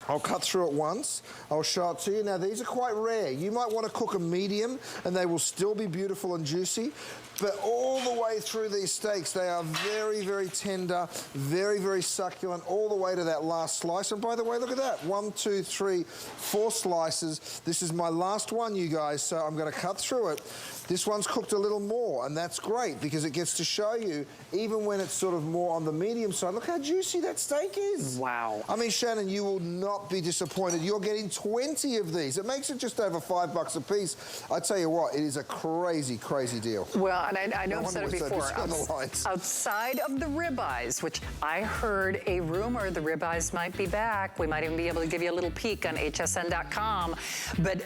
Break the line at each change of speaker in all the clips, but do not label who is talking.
I'll cut through it once. I'll show it to you. Now, these are quite rare. You might want to cook a medium, and they will still be beautiful and juicy. But all the way through these steaks, they are very, very tender, very, very succulent, all the way to that last slice. And by the way, look at that. 1, 2, 3, 4 slices. This is my last one, you guys, so I'm going to cut through it. This one's cooked a little more, and that's great because it gets to show you, even when it's sort of more on the medium side, look how juicy that steak is.
Wow.
I mean, Shannon, you will not be disappointed. You're getting 20 of these. It makes it just over $5 a piece. I tell you what, it is a crazy, crazy deal.
Well, and I know I've said it before, outside of the ribeyes, which I heard a rumor the ribeyes might be back. We might even be able to give you a little peek on hsn.com. But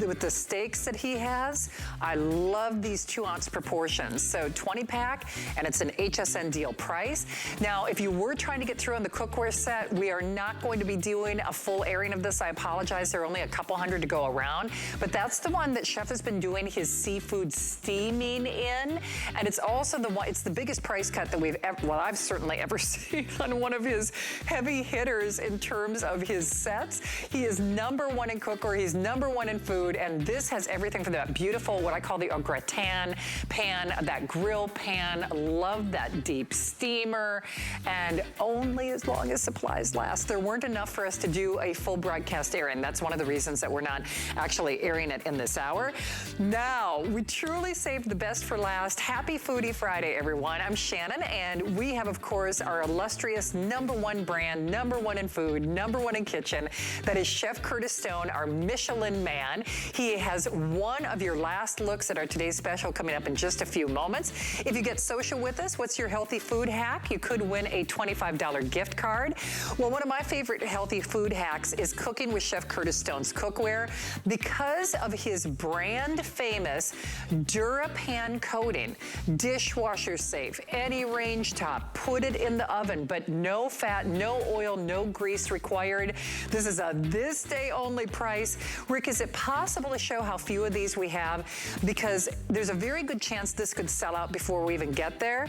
with the steaks that he has, I love these 2-ounce proportions. So 20-pack, and it's an HSN deal price. Now, if you were trying to get through on the cookware set, we are not going to be doing a full airing of this. I apologize. There are only a couple hundred to go around. But that's the one that Chef has been doing his seafood steaming in. And it's also the one, it's the biggest price cut that we've ever, well, I've certainly ever seen on one of his heavy hitters in terms of his sets. He is #1 in cookware. He's #1 in food. And this has everything from that beautiful, what I call the gratin pan, that grill pan. Love that deep steamer. And only as long as supplies last. There weren't enough for us to do a full broadcast airing. That's one of the reasons that we're not actually airing it in this hour. Now, we truly saved the best for last. Happy Foodie Friday, everyone. I'm Shannon, and we have, of course, our illustrious #1 brand, #1 in food, #1 in kitchen. That is Chef Curtis Stone, our Michelin man. He has one of your last looks at our today's special coming up in just a few moments. If you get social with us, what's your healthy food hack? You could win a $25 gift card. Well, one of my favorite healthy food hacks is cooking with Chef Curtis Stone's cookware. Because of his brand famous DuraPan coating, dishwasher safe, any range top, put it in the oven, but no fat, no oil, no grease required. This is a this day only price. Rick, is it possible to show how few of these we have? Because there's a very good chance this could sell out before we even get there.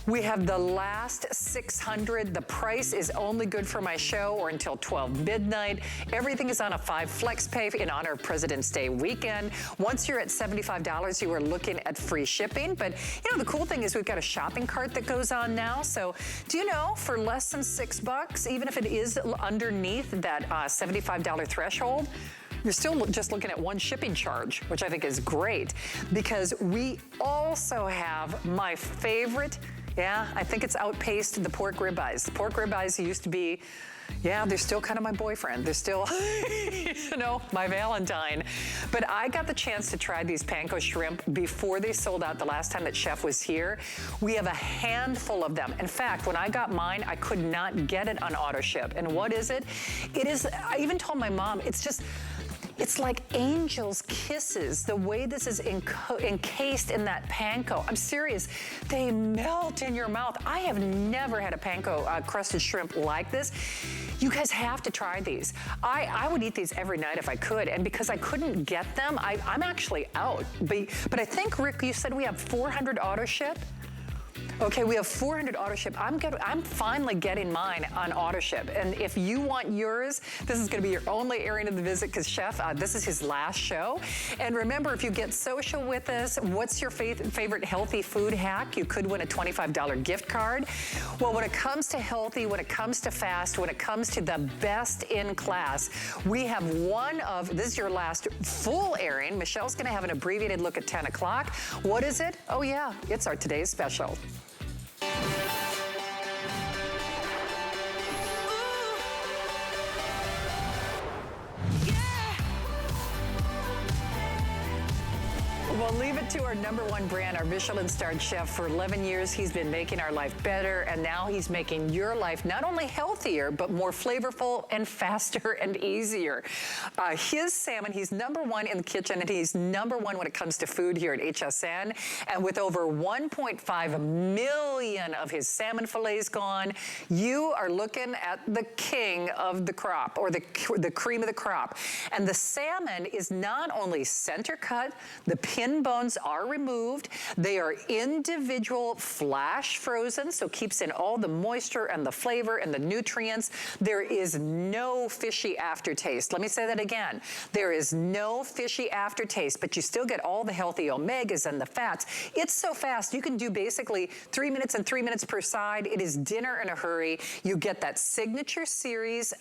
We have the last 600. The price is only good for my show or until 12 midnight. Everything is on a 5 flex pay in honor of President's Day weekend. Once you're at $75, you are looking at free shipping. But you know, the cool thing is we've got a shopping cart that goes on now. So do you know, for less than $6, even if it is underneath that $75 threshold, you're still just looking at one shipping charge, which I think is great, because we also have my favorite, yeah, I think it's outpaced the pork ribeyes. The pork ribeyes used to be, yeah, they're still kind of my boyfriend. They're still, you know, my Valentine. But I got the chance to try these panko shrimp before they sold out the last time that Chef was here. We have a handful of them. In fact, when I got mine, I could not get it on auto ship. And what is it? It is, I even told my mom, it's like angel's kisses, the way this is encased in that panko. I'm serious, they melt in your mouth. I have never had a panko crusted shrimp like this. You guys have to try these. I would eat these every night if I could, and because I couldn't get them, I'm actually out. But I think, Rick, you said we have 400 auto ship? Okay, we have 400 auto ship. I'm finally getting mine on auto ship. And if you want yours, this is gonna be your only airing of the visit, because Chef, this is his last show. And remember, if you get social with us, what's your favorite healthy food hack? You could win a $25 gift card. Well, when it comes to healthy, when it comes to fast, when it comes to the best in class, we have one of, this is your last full airing. Michelle's gonna have an abbreviated look at 10 o'clock. What is it? Oh yeah, it's our today's special. We'll leave it to our #1 brand, our Michelin-starred chef. For 11 years, he's been making our life better, and now he's making your life not only healthier, but more flavorful and faster and easier. His salmon, he's #1 in the kitchen, and he's #1 when it comes to food here at HSN. And with over 1.5 million of his salmon fillets gone, you are looking at the king of the crop, or the cream of the crop. And the salmon is not only center cut, the pin bones are removed. They are individual flash frozen, so keeps in all the moisture and the flavor and the nutrients. There is no fishy aftertaste. Let me say that again. There is no fishy aftertaste, but you still get all the healthy omegas and the fats. It's so fast. You can do basically 3 minutes and 3 minutes per side. It is dinner in a hurry. You get that signature series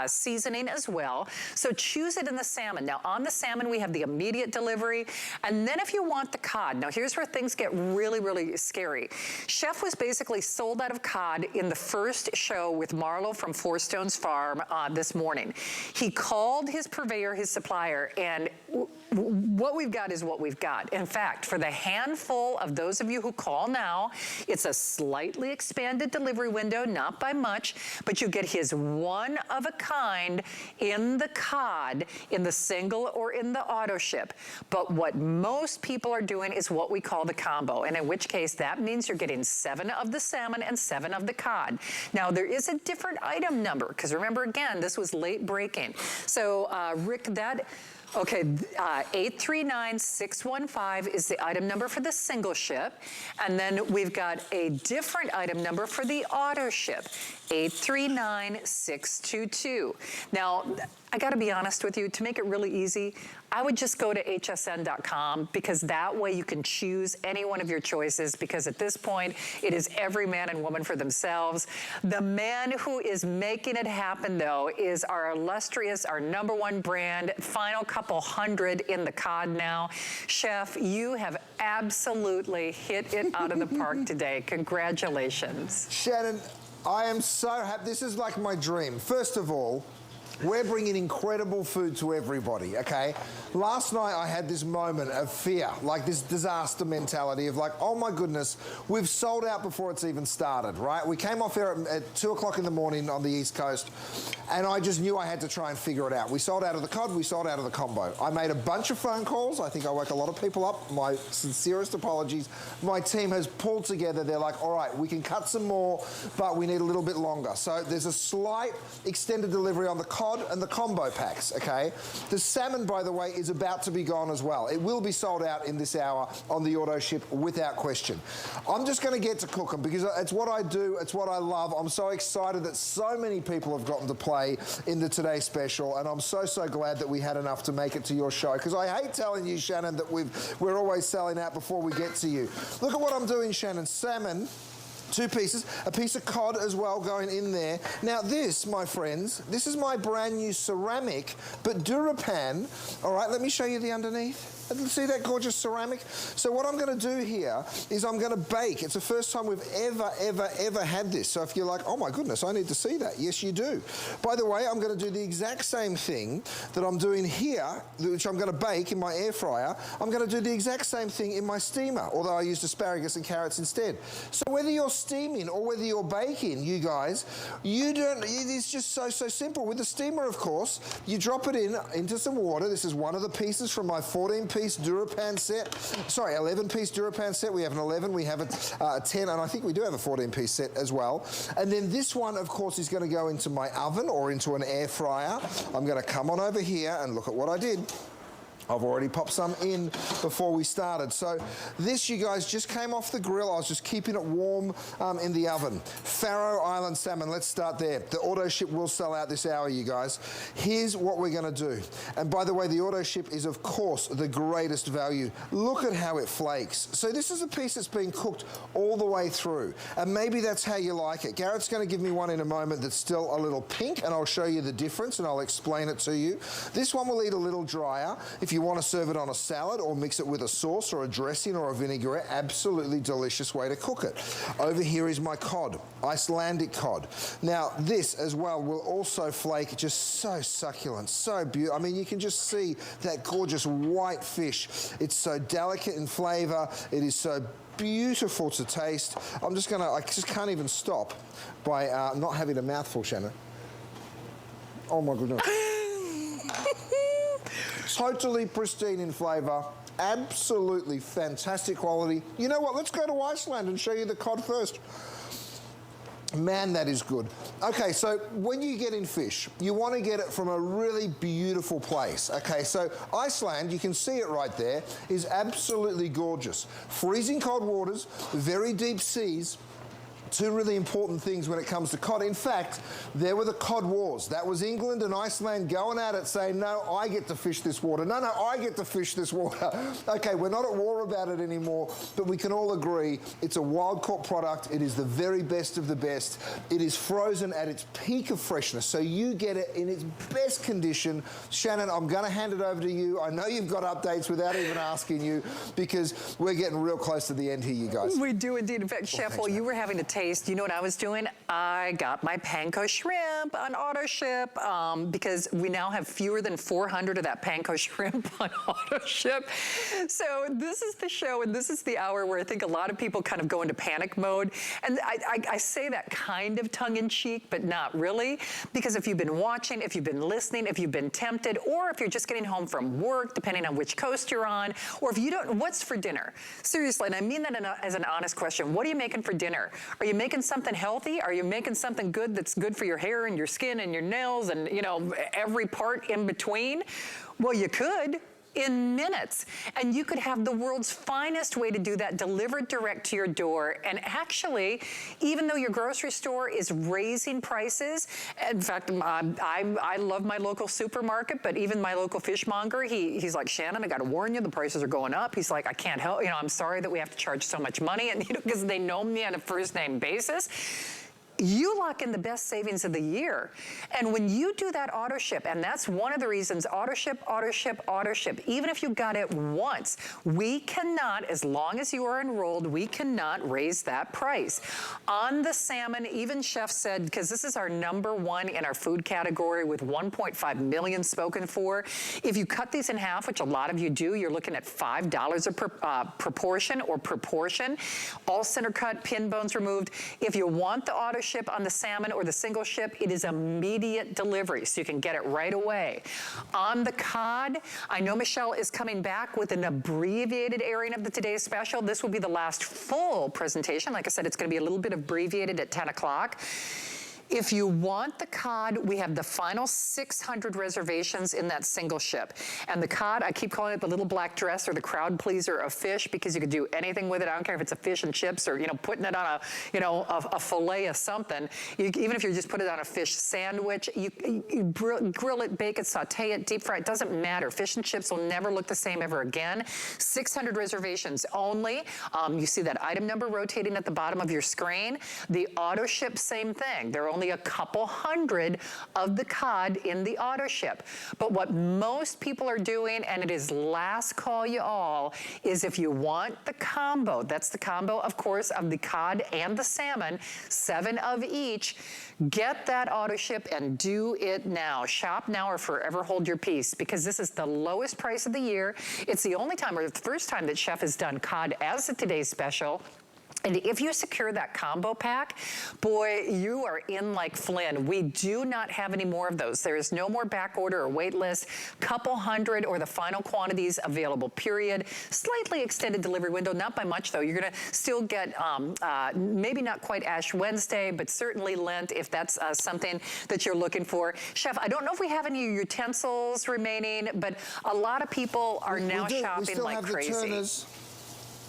seasoning as well. So choose it in the salmon. Now on the salmon, we have the immediate delivery. And then if you want the cod, now here's where things get really, really scary. Chef was basically sold out of cod in the first show with Marlo from Four Stones Farm this morning. He called his purveyor, his supplier, and what we've got is what we've got. In fact, for the handful of those of you who call now, it's a slightly expanded delivery window, not by much, but you get his one of a kind in the cod, in the single or in the auto ship. But what most people are doing is what we call the combo, and in which case that means you're getting 7 of the salmon and 7 of the cod. Now there is a different item number, because remember again, this was late breaking. So Rick, that, okay, 839615 is the item number for the single ship. And then we've got a different item number for the auto ship, 839622. Now, I gotta be honest with you, to make it really easy, I would just go to hsn.com, because that way you can choose any one of your choices, because at this point, it is every man and woman for themselves. The man who is making it happen, though, is our illustrious, our #1 brand, final couple hundred in the cod now. Chef, you have absolutely hit it out of the park today. Congratulations.
Shannon, I am so happy. This is like my dream. First of all, we're bringing incredible food to everybody, okay? Last night I had this moment of fear, like this disaster mentality of like, oh my goodness, we've sold out before it's even started, right? We came off here at 2 o'clock in the morning on the East Coast, and I just knew I had to try and figure it out. We sold out of the cod, we sold out of the combo. I made a bunch of phone calls. I think I woke a lot of people up. My sincerest apologies. My team has pulled together. They're like, all right, we can cut some more, but we need a little bit longer. So there's a slight extended delivery on the cod and the combo packs, okay? The salmon, by the way, is about to be gone as well. It will be sold out in this hour on the auto ship without question. I'm just gonna get to cook them because it's what I do, it's what I love. I'm so excited that so many people have gotten to play in the Today Special, and I'm so glad that we had enough to make it to your show, because I hate telling you, Shannon, that we're always selling out before we get to you. Look at what I'm doing, Shannon. Salmon, 2 pieces, a piece of cod as well going in there. Now this, my friends, this is my brand new ceramic, but Durapan. All right, let me show you the underneath. See that gorgeous ceramic? So what I'm gonna do here is I'm gonna bake. It's the first time we've ever had this. So if you're like, oh my goodness, I need to see that. Yes, you do. By the way, I'm gonna do the exact same thing that I'm doing here, which I'm gonna bake in my air fryer. I'm gonna do the exact same thing in my steamer, although I used asparagus and carrots instead. So whether you're steaming or whether you're baking, you guys, it's just so simple. With the steamer, of course, you drop it into some water. This is one of the pieces from my 14-piece Durapan set. Sorry, 11-piece Durapan set. We have an 11, we have a 10, and I think we do have a 14-piece set as well. And then this one, of course, is going to go into my oven or into an air fryer. I'm going to come on over here and look at what I did. I've already popped some in before we started. So this, you guys, just came off the grill. I was just keeping it warm in the oven. Faroe Island salmon, let's start there. The auto ship will sell out this hour, you guys. Here's what we're gonna do. And by the way, the auto ship is, of course, the greatest value. Look at how it flakes. So this is a piece that's been cooked all the way through. And maybe that's how you like it. Garrett's gonna give me one in a moment that's still a little pink, and I'll show you the difference and I'll explain it to you. This one will eat a little drier. If you want to serve it on a salad or mix it with a sauce or a dressing or a vinaigrette, absolutely delicious way to cook it. Over here is my cod, Icelandic cod. Now this as well will also flake, just so succulent, so beautiful. I mean, you can just see that gorgeous white fish. It's so delicate in flavor. It is so beautiful to taste. I just can't even stop by not having a mouthful, Shannon. Oh my goodness. Totally pristine in flavor, absolutely fantastic quality. You know what, let's go to Iceland and show you the cod first. Man, that is good. Okay, so when you get in fish, you want to get it from a really beautiful place. Okay, so Iceland, you can see it right there, is absolutely gorgeous. Freezing cold waters, very deep seas. Two really important things when it comes to cod. In fact, there were the cod wars. That was England and Iceland going at it saying, no, I get to fish this water. No, I get to fish this water. Okay, we're not at war about it anymore, but we can all agree it's a wild-caught product. It is the very best of the best. It is frozen at its peak of freshness, so you get it in its best condition. Shannon, I'm going to hand it over to you. I know you've got updates without even asking you, because we're getting real close to the end here, you guys.
We do indeed. In fact, Chef, while you were having to taste, you know what I was doing? I got my panko shrimp on auto ship because we now have fewer than 400 of that panko shrimp on auto ship. So this is the show and this is the hour where I think a lot of people kind of go into panic mode. And I say that kind of tongue in cheek, but not really. Because if you've been watching, if you've been listening, if you've been tempted, or if you're just getting home from work, depending on which coast you're on, or if you don't, what's for dinner? Seriously, and I mean that as an honest question. What are you making for dinner? Are you making something healthy? Are you making something good that's good for your hair and your skin and your nails and, you know, every part in between? Well, you could. In minutes. And you could have the world's finest way to do that delivered direct to your door. And actually, even though your grocery store is raising prices, in fact, I love my local supermarket, but even my local fishmonger, he's like, Shannon, I got to warn you, the prices are going up. He's like, I can't help, you know, I'm sorry that we have to charge so much money. And, you know, because they know me on a first name basis. You lock in the best savings of the year. And when you do that auto ship, and that's one of the reasons auto ship, even if you got it once, we cannot, as long as you are enrolled, we cannot raise that price. On the salmon, even Chef said, because this is our #1 in our food category with 1.5 million spoken for, if you cut these in half, which a lot of you do, you're looking at $5 a proportion, all center cut, pin bones removed. If you want the auto ship on the salmon or the single ship, it is immediate delivery, so you can get it right away. On the cod, I know Michelle is coming back with an abbreviated airing of the today's special. This will be the last full presentation. Like I said, it's going to be a little bit abbreviated at 10 o'clock. If you want the cod, we have the final 600 reservations in that single ship. And the cod, I keep calling it the little black dress or the crowd pleaser of fish because you could do anything with it. I don't care if it's a fish and chips or, you know, putting it on a, you know, a fillet of something. Even if you just put it on a fish sandwich, you grill it, bake it, saute it, deep fry it, doesn't matter. Fish and chips will never look the same ever again. 600 reservations only. You see that item number rotating at the bottom of your screen. The auto ship, same thing. There are only a couple hundred of the cod in the auto ship. But what most people are doing, and it is last call you all, is if you want the combo, that's the combo, of course, of the cod and the salmon, 7 of each, get that auto ship and do it now. Shop now or forever hold your peace, because this is the lowest price of the year. It's the only time, or the first time, that Chef has done cod as a today's special. And if you secure that combo pack, boy, you are in like Flynn. We do not have any more of those. There is no more back order or wait list. Couple hundred or the final quantities available, period. Slightly extended delivery window, not by much though. You're gonna still get, maybe not quite Ash Wednesday, but certainly Lent if that's something that you're looking for. Chef, I don't know if we have any utensils remaining, but a lot of people are now shopping like crazy.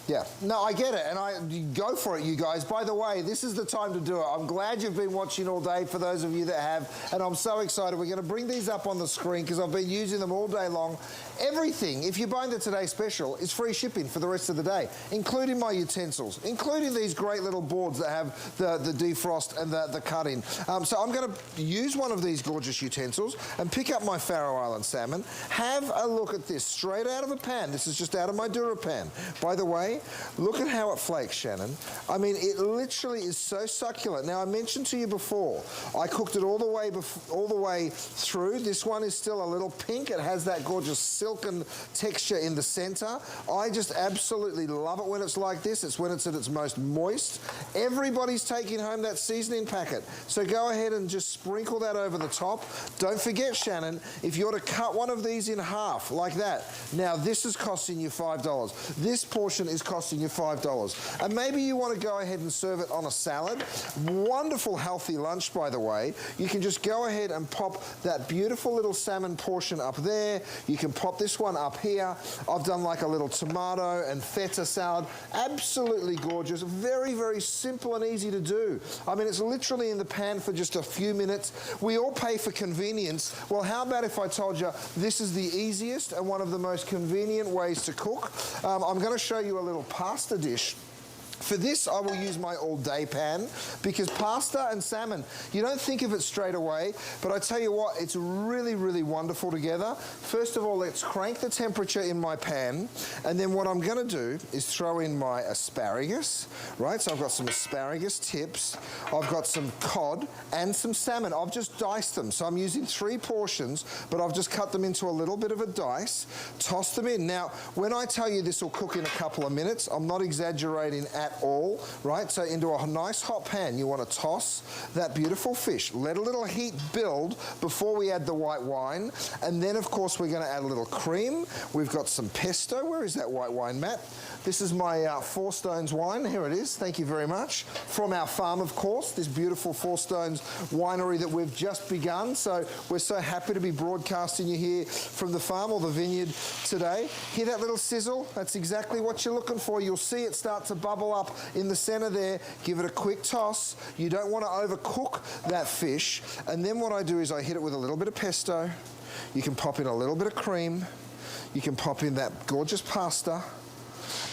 Yeah, no, I get it, and go for it, you guys. By the way, this is the time to do it. I'm glad you've been watching all day, for those of you that have, and I'm so excited. We're going to bring these up on the screen because I've been using them all day long. Everything, if you're buying the Today Special, is free shipping for the rest of the day, including my utensils, including these great little boards that have the defrost and the cut-in. So I'm going to use one of these gorgeous utensils and pick up my Faroe Island salmon. Have a look at this, straight out of a pan. This is just out of my DuraPan. By the way, look at how it flakes, Shannon. I mean, it literally is so succulent. Now, I mentioned to you before, I cooked it all the way through. This one is still a little pink. It has that gorgeous silken texture in the center. I just absolutely love it when it's like this. It's when it's at its most moist. Everybody's taking home that seasoning packet. So go ahead and just sprinkle that over the top. Don't forget, Shannon, if you're to cut one of these in half like that, now this is costing you $5. This portion is costing you $5. And maybe you want to go ahead and serve it on a salad. Wonderful healthy lunch, by the way. You can just go ahead and pop that beautiful little salmon portion up there. You can pop this one up here. I've done like a little tomato and feta salad. Absolutely gorgeous. Very, very simple and easy to do. I mean, it's literally in the pan for just a few minutes. We all pay for convenience. Well, how about if I told you this is the easiest and one of the most convenient ways to cook? I'm going to show you a little pasta dish. For this, I will use my all-day pan because pasta and salmon, you don't think of it straight away, but I tell you what, it's really, really wonderful together. First of all, let's crank the temperature in my pan, and then what I'm going to do is throw in my asparagus, right? So I've got some asparagus tips, I've got some cod and some salmon. I've just diced them, so I'm using 3 portions, but I've just cut them into a little bit of a dice, toss them in. Now, when I tell you this will cook in a couple of minutes, I'm not exaggerating at all, right? So into a nice hot pan, you want to toss that beautiful fish. Let a little heat build before we add the white wine. And then, of course, we're going to add a little cream. We've got some pesto. Where is that white wine, Matt? This is my Four Stones wine. Here it is. Thank you very much. From our farm, of course, this beautiful Four Stones winery that we've just begun. So we're so happy to be broadcasting you here from the farm or the vineyard today. Hear that little sizzle? That's exactly what you're looking for. You'll see it start to bubble up in the center there. Give it a quick toss. You don't want to overcook that fish. And then what I do is I hit it with a little bit of pesto. You can pop in a little bit of cream. You can pop in that gorgeous pasta.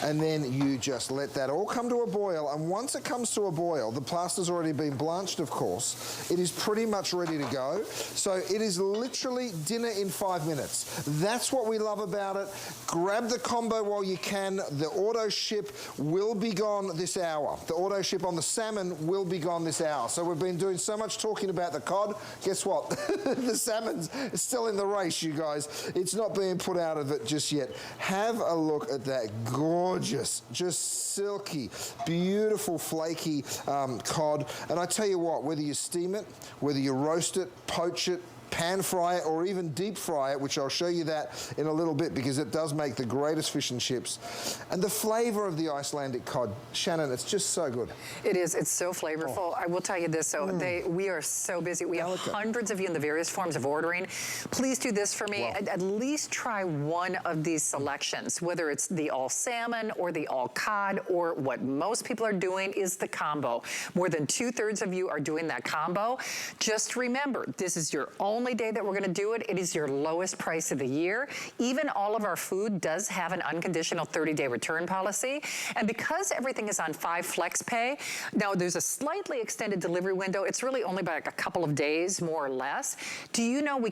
And then you just let that all come to a boil. And once it comes to a boil, the pasta's already been blanched, of course. It is pretty much ready to go. So it is literally dinner in 5 minutes. That's what we love about it. Grab the combo while you can. The auto ship will be gone this hour. The auto ship on the salmon will be gone this hour. So we've been doing so much talking about the cod. Guess what? The salmon's still in the race, you guys. It's not being put out of it just yet. Have a look at that gorgeous, just silky, beautiful, flaky cod. And I tell you what, whether you steam it, whether you roast it, poach it, pan fry it, or even deep fry it, which I'll show you that in a little bit because it does make the greatest fish and chips. And the flavor of the Icelandic cod, Shannon, it's just so good.
It is. It's so flavorful. Oh. I will tell you this. So we are so busy. We have hundreds of you in the various forms of ordering. Please do this for me. Wow. At least try one of these selections, whether it's the all salmon or the all cod, or what most people are doing is the combo. More than 2/3 of you are doing that combo. Just remember, this is your only day that we're going to do it. It is your lowest price of the year. Even all of our food does have an unconditional 30-day return policy. And because everything is on 5 flex pay, now there's a slightly extended delivery window. It's really only by like a couple of days, more or less. Do you know we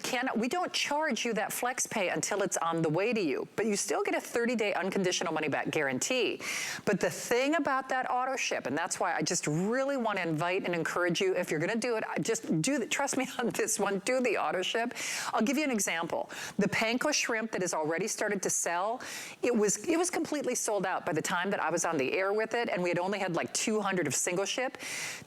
don't charge you that flex pay until it's on the way to you, but you still get a 30-day unconditional money back guarantee. But the thing about that auto ship, and that's why I just really want to invite and encourage you, if you're going to do it, just do it. Trust me on this one, do the auto ship. I'll give you an example. The panko shrimp that has already started to sell, it was completely sold out by the time that I was on the air with it, and we had only had like 200 of single ship.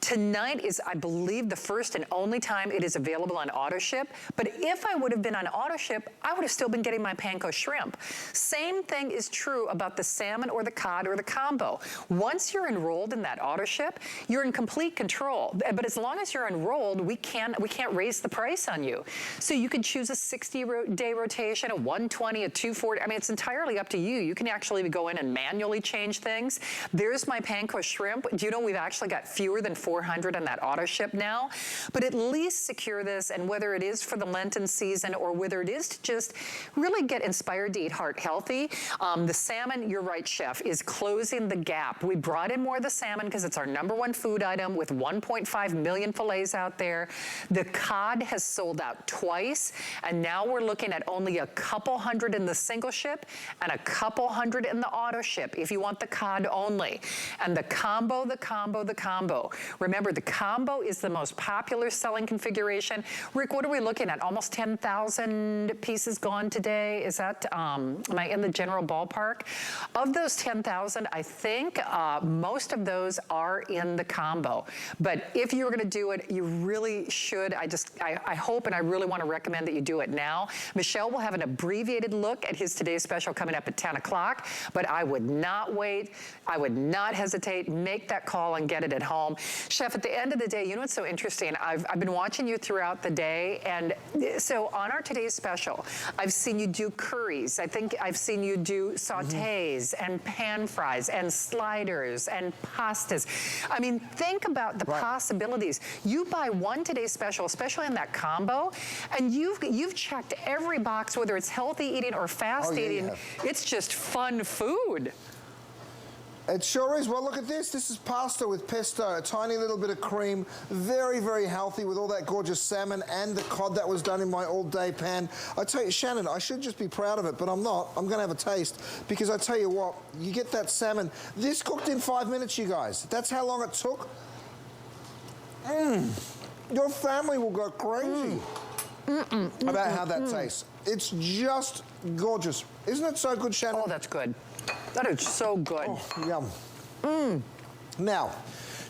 Tonight is, I believe, the first and only time it is available on auto ship. But if I would have been on auto ship, I would have still been getting my panko shrimp. Same thing is true about the salmon or the cod or the combo. Once you're enrolled in that auto ship, you're in complete control. But as long as you're enrolled, we can't raise the price on you. So you can choose a 60-day rotation, a 120, a 240. I mean, it's entirely up to you. You can actually go in and manually change things. There's my panko shrimp. Do you know we've actually got fewer than 400 on that auto ship now? But at least secure this, and whether it is for the Lenten season or whether it is to just really get inspired to eat heart healthy, the salmon, you're right, Chef, is closing the gap. We brought in more of the salmon because it's our #1 food item with 1.5 million fillets out there. The cod has sold out twice, and now we're looking at only a couple hundred in the single ship and a couple hundred in the auto ship if you want the cod only. And the combo. Remember, the combo is the most popular selling configuration. Rick, what are we looking at? Almost 10,000 pieces gone today. Is that, am I in the general ballpark? Of those 10,000, I think most of those are in the combo. But if you're going to do it, you really should. I hope and I really want to recommend that you do it now. Michelle will have an abbreviated look at his today's special coming up at 10 o'clock, but I would not wait. I would not hesitate. Make that call and get it at home. Chef, at the end of the day, you know what's so interesting? I've been watching you throughout the day, and so on our today's special, I've seen you do curries. I think I've seen you do sautés and pan fries and sliders and pastas. I mean, think about the possibilities. You buy one today's special, especially in that combo, and you've checked every box, whether it's healthy eating or fast eating. It's just fun food.
It sure is. Well, look at this. This is pasta with pesto, a tiny little bit of cream, very, very healthy with all that gorgeous salmon and the cod that was done in my all-day pan. I tell you, Shannon, I should just be proud of it, but I'm not. I'm going to have a taste because I tell you what, you get that salmon. This cooked in 5 minutes, you guys. That's how long it took. Your family will go crazy about how that tastes. It's just gorgeous. Isn't it so good, Shannon?
Oh, that's good. That is so good.
Oh, yum. Now,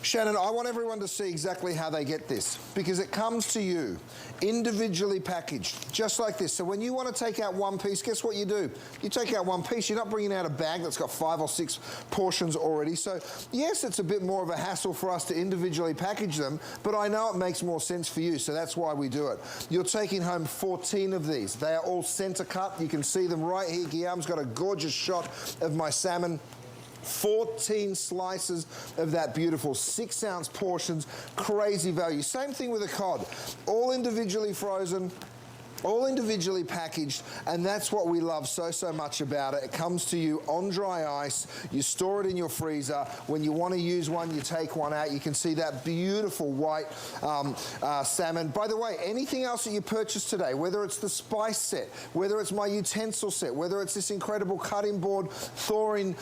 Shannon, I want everyone to see exactly how they get this because it comes to you individually packaged, just like this. So when you want to take out one piece, guess what you do? You take out one piece. You're not bringing out a bag that's got 5 or 6 portions already. So yes, it's a bit more of a hassle for us to individually package them, but I know it makes more sense for you, so that's why we do it. You're taking home 14 of these. They are all center cut. You can see them right here. Guillaume's got a gorgeous shot of my salmon. 14 slices of that beautiful 6-ounce portions, crazy value. Same thing with the cod, all individually frozen, all individually packaged, and that's what we love so much about it. It comes to you on dry ice. You store it in your freezer. When you want to use one, you take one out. You can see that beautiful white salmon. By the way, anything else that you purchase today, whether it's the spice set, whether it's my utensil set, whether it's this incredible cutting board thawing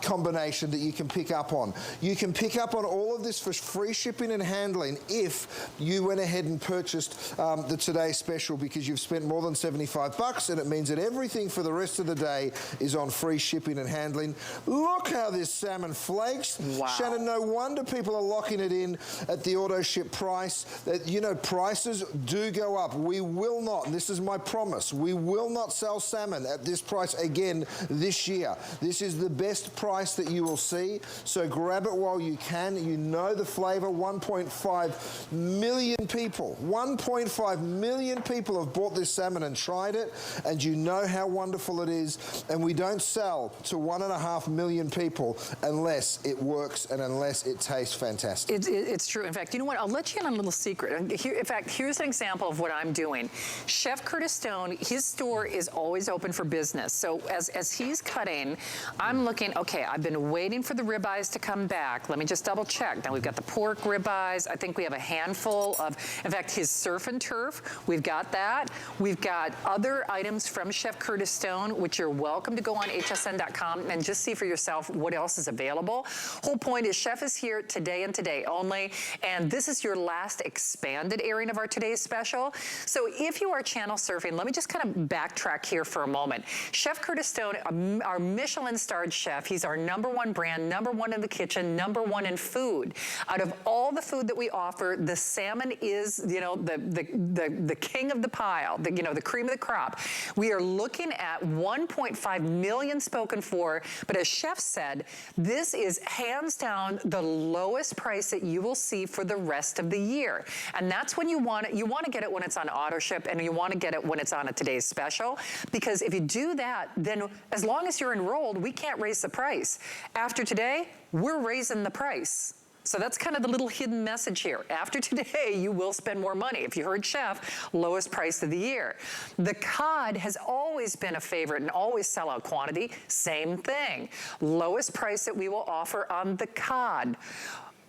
combination that you can pick up on. You can pick up on all of this for free shipping and handling if you went ahead and purchased the Today Special, because you've spent more than $75, and it means that everything for the rest of the day is on free shipping and handling. Look how this salmon flakes. Wow. Shannon, no wonder people are locking it in at the auto ship price. You know, prices do go up. We will not, and this is my promise, we will not sell salmon at this price again this year. This is the best price that you will see, so grab it while you can. You know the flavor. 1.5 million people, 1.5 million people have bought this salmon and tried it, and you know how wonderful it is, and we don't sell to 1.5 million people unless it works and unless it tastes fantastic.
It's true. In fact, you know what? I'll let you in on a little secret. Here, in fact, here's an example of what I'm doing. Chef Curtis Stone, his store is always open for business. So as he's cutting, I'm looking, okay, I've been waiting for the ribeyes to come back. Let me just double check. Now we've got the pork ribeyes. I think we have a handful of, in fact, his surf and turf. We've got that. We've got other items from Chef Curtis Stone, which you're welcome to go on hsn.com and just see for yourself what else is available. Whole point is Chef is here today and today only, and this is your last expanded airing of our today's special. So if you are channel surfing, let me just kind of backtrack here for a moment. Chef Curtis Stone, our Michelin-starred chef, he's our #1 brand, #1 in the kitchen, #1 in food. Out of all the food that we offer, the salmon is, you know, the king of the pile, you know, the cream of the crop. We are looking at 1.5 million spoken for, but as Chef said, this is hands down the lowest price that you will see for the rest of the year. And that's when you want it. You want to get it when it's on auto ship, and you want to get it when it's on a today's special, because if you do that, then as long as you're enrolled, we can't raise the price. After today, we're raising the price. So that's kind of the little hidden message here. After today, you will spend more money. If you heard Chef, lowest price of the year. The cod has always been a favorite and always sellout quantity. Same thing. Lowest price that we will offer on the cod.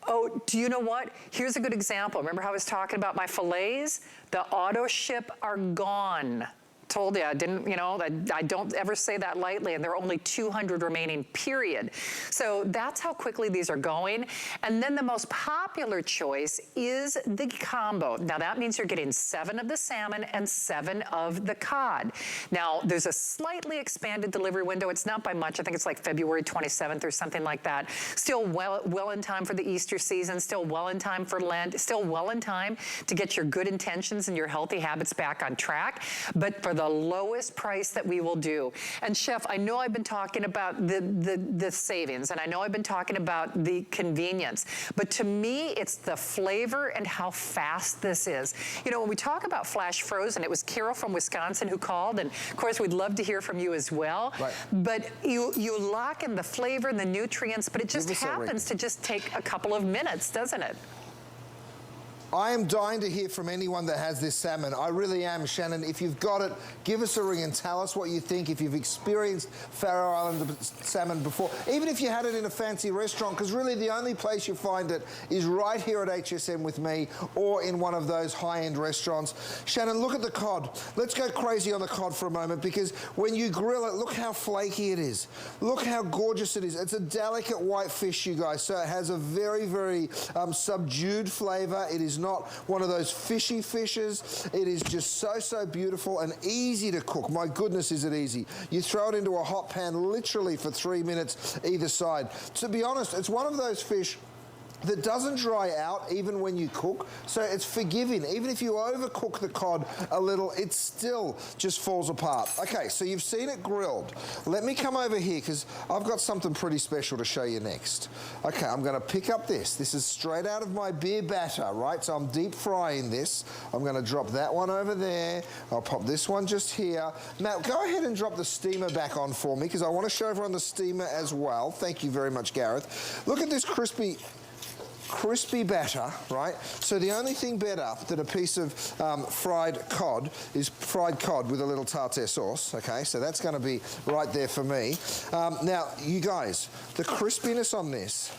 Oh, do you know what? Here's a good example. Remember how I was talking about my fillets? The auto ship are gone. told you, I didn't, you know, I don't ever say that lightly, and there are only 200 remaining, period. So that's how quickly these are going. And then the most popular choice is the combo. Now that means you're getting 7 of the salmon and 7 of the cod. Now there's a slightly expanded delivery window. It's not by much. I think it's like February 27th or something like that. Still well in time for the Easter season, still well in time for Lent, still well in time to get your good intentions and your healthy habits back on track, but for the lowest price that we will do. And Chef, I know I've been talking about the savings, and I know I've been talking about the convenience, but to me, it's the flavor and how fast this is. You know, when we talk about flash frozen, it was Carol from Wisconsin who called, and of course, we'd love to hear from you as well.
Right.
But you lock in the flavor and the nutrients, but it just happens to just take a couple of minutes, doesn't it?
I am dying to hear from anyone that has this salmon. I really am, Shannon. If you've got it, give us a ring and tell us what you think. If you've experienced Faroe Island salmon before, even if you had it in a fancy restaurant, because really the only place you find it is right here at HSN with me or in one of those high-end restaurants. Shannon, look at the cod. Let's go crazy on the cod for a moment, because when you grill it, look how flaky it is. Look how gorgeous it is. It's a delicate white fish, you guys, so it has a very, very subdued flavor. It is not one of those fishy fishes. It is just so beautiful and easy to cook. My goodness, is it easy. You throw it into a hot pan literally for 3 minutes either side. To be honest, it's one of those fish that doesn't dry out even when you cook, so it's forgiving. Even if you overcook the cod a little, it still just falls apart. Okay, so you've seen it grilled. Let me come over here, because I've got something pretty special to show you next. Okay, I'm gonna pick up this. This is straight out of my beer batter, right? So I'm deep frying this. I'm gonna drop that one over there. I'll pop this one just here. Matt, go ahead and drop the steamer back on for me, because I wanna show everyone the steamer as well. Thank you very much, Gareth. Look at this crispy batter, right? So the only thing better than a piece of fried cod is fried cod with a little tartare sauce, okay? So that's gonna be right there for me. Now, you guys, the crispiness on this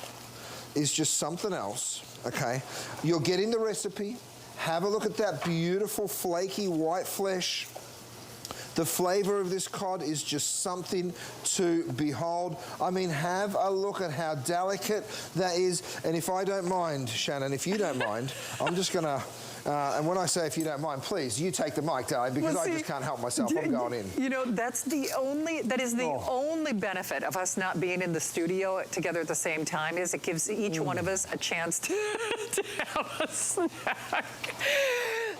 is just something else, okay? You're getting the recipe. Have a look at that beautiful flaky white flesh. The flavor of this cod is just something to behold. I mean, have a look at how delicate that is. And if I don't mind, Shannon, if you don't mind, I'm just gonna, and when I say if you don't mind, please, you take the mic, darling, because I just can't help myself. I'm going in.
You know, that is the only benefit of us not being in the studio together at the same time, is it gives each one of us a chance to have a snack.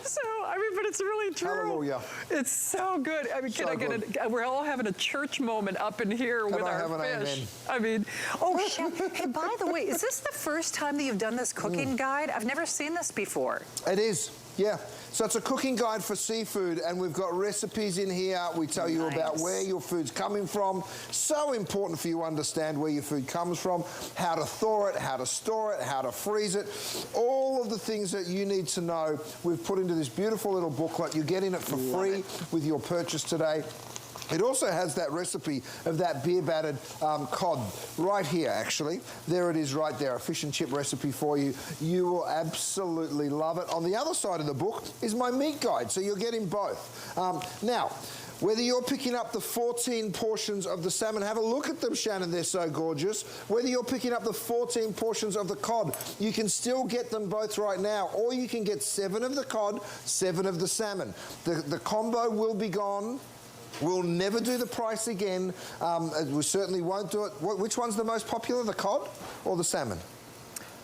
So, I mean, but it's really true.
Hallelujah.
It's so good. I mean, we're all having a church moment up in here with our fish. I mean, oh, Chef, hey, by the way, is this the first time that you've done this cooking guide? I've never seen this before.
It is, yeah. So it's a cooking guide for seafood, and we've got recipes in here. We tell you about where your food's coming from. So important for you to understand where your food comes from, how to thaw it, how to store it, how to freeze it. All of the things that you need to know, we've put into this beautiful little booklet. You're getting it for free with your purchase today. It also has that recipe of that beer-battered cod right here, actually. There it is right there, a fish and chip recipe for you. You will absolutely love it. On the other side of the book is my meat guide, so you're getting both. Now, whether you're picking up the 14 portions of the salmon, have a look at them, Shannon, they're so gorgeous. Whether you're picking up the 14 portions of the cod, you can still get them both right now, or you can get 7 of the cod, 7 of the salmon. The combo will be gone. We'll never do the price again. We certainly won't do it. Which one's the most popular, the cod or the salmon?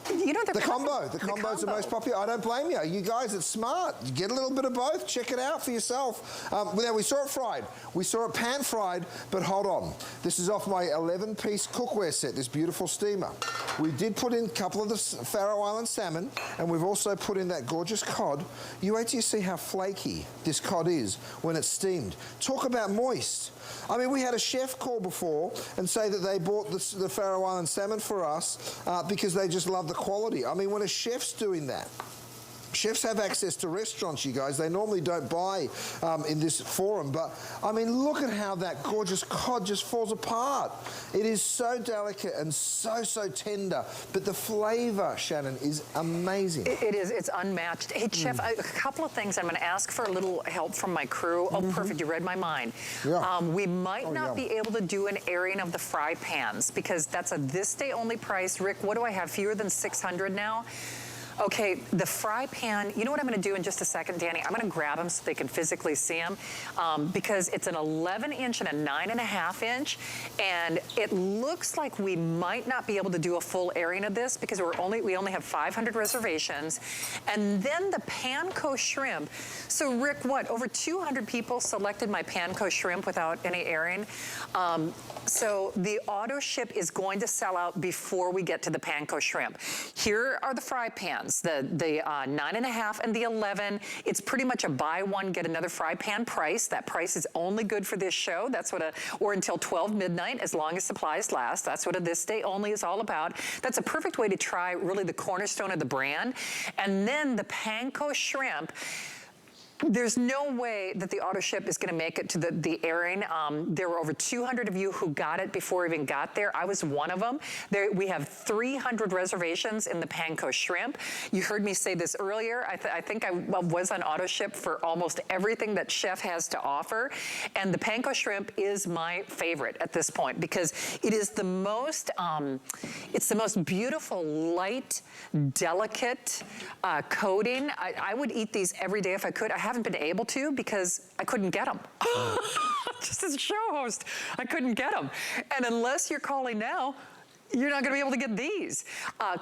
You know,
the combo. The combo's the most popular. I don't blame you. You guys, it's smart. You get a little bit of both. Check it out for yourself. Now, we saw it fried. We saw it pan fried, but hold on. This is off my 11-piece cookware set, this beautiful steamer. We did put in a couple of the Faroe Island salmon, and we've also put in that gorgeous cod. You wait till you see how flaky this cod is when it's steamed. Talk about moist. I mean, we had a chef call before and say that they bought the Faroe Island salmon for us because they just love the quality. I mean, when a chef's doing that, Chefs have access to restaurants, you guys. They normally don't buy in this forum, but I mean, look at how that gorgeous cod just falls apart. It is so delicate and so tender, but the flavor, Shannon, is amazing.
It is. It's unmatched. Hey, Chef, a couple of things. I'm going to ask for a little help from my crew. Oh, perfect. You read my mind.
Yeah.
We might not be able to do an airing of the fry pans because that's a this day only price. Rick, what do I have? Fewer than 600 now? Okay, the fry pan, you know what I'm gonna do in just a second, Danny? I'm gonna grab them so they can physically see them because it's an 11-inch and a 9.5 inch, and it looks like we might not be able to do a full airing of this because we only have 500 reservations. And then the panko shrimp. So Rick, what, over 200 people selected my panko shrimp without any airing. So the auto ship is going to sell out before we get to the panko shrimp. Here are the fry pans, the 9.5 and the 11. It's pretty much a buy one, get another fry pan price. That price is only good for this show. That's what or until 12 midnight, as long as supplies last. That's what a this day only is all about. That's a perfect way to try really the cornerstone of the brand. And then the panko shrimp. There's no way that the auto ship is going to make it to the airing. There were over 200 of you who got it before we even got there. I was one of them. We have 300 reservations in the panko shrimp. You heard me say this earlier. I think I was on auto ship for almost everything that Chef has to offer. And the panko shrimp is my favorite at this point because it is the most, it's the most beautiful, light, delicate coating. I would eat these every day if I could. I haven't been able to because I couldn't get them. Just as a show host, I couldn't get them. And unless you're calling now, you're not gonna be able to get these.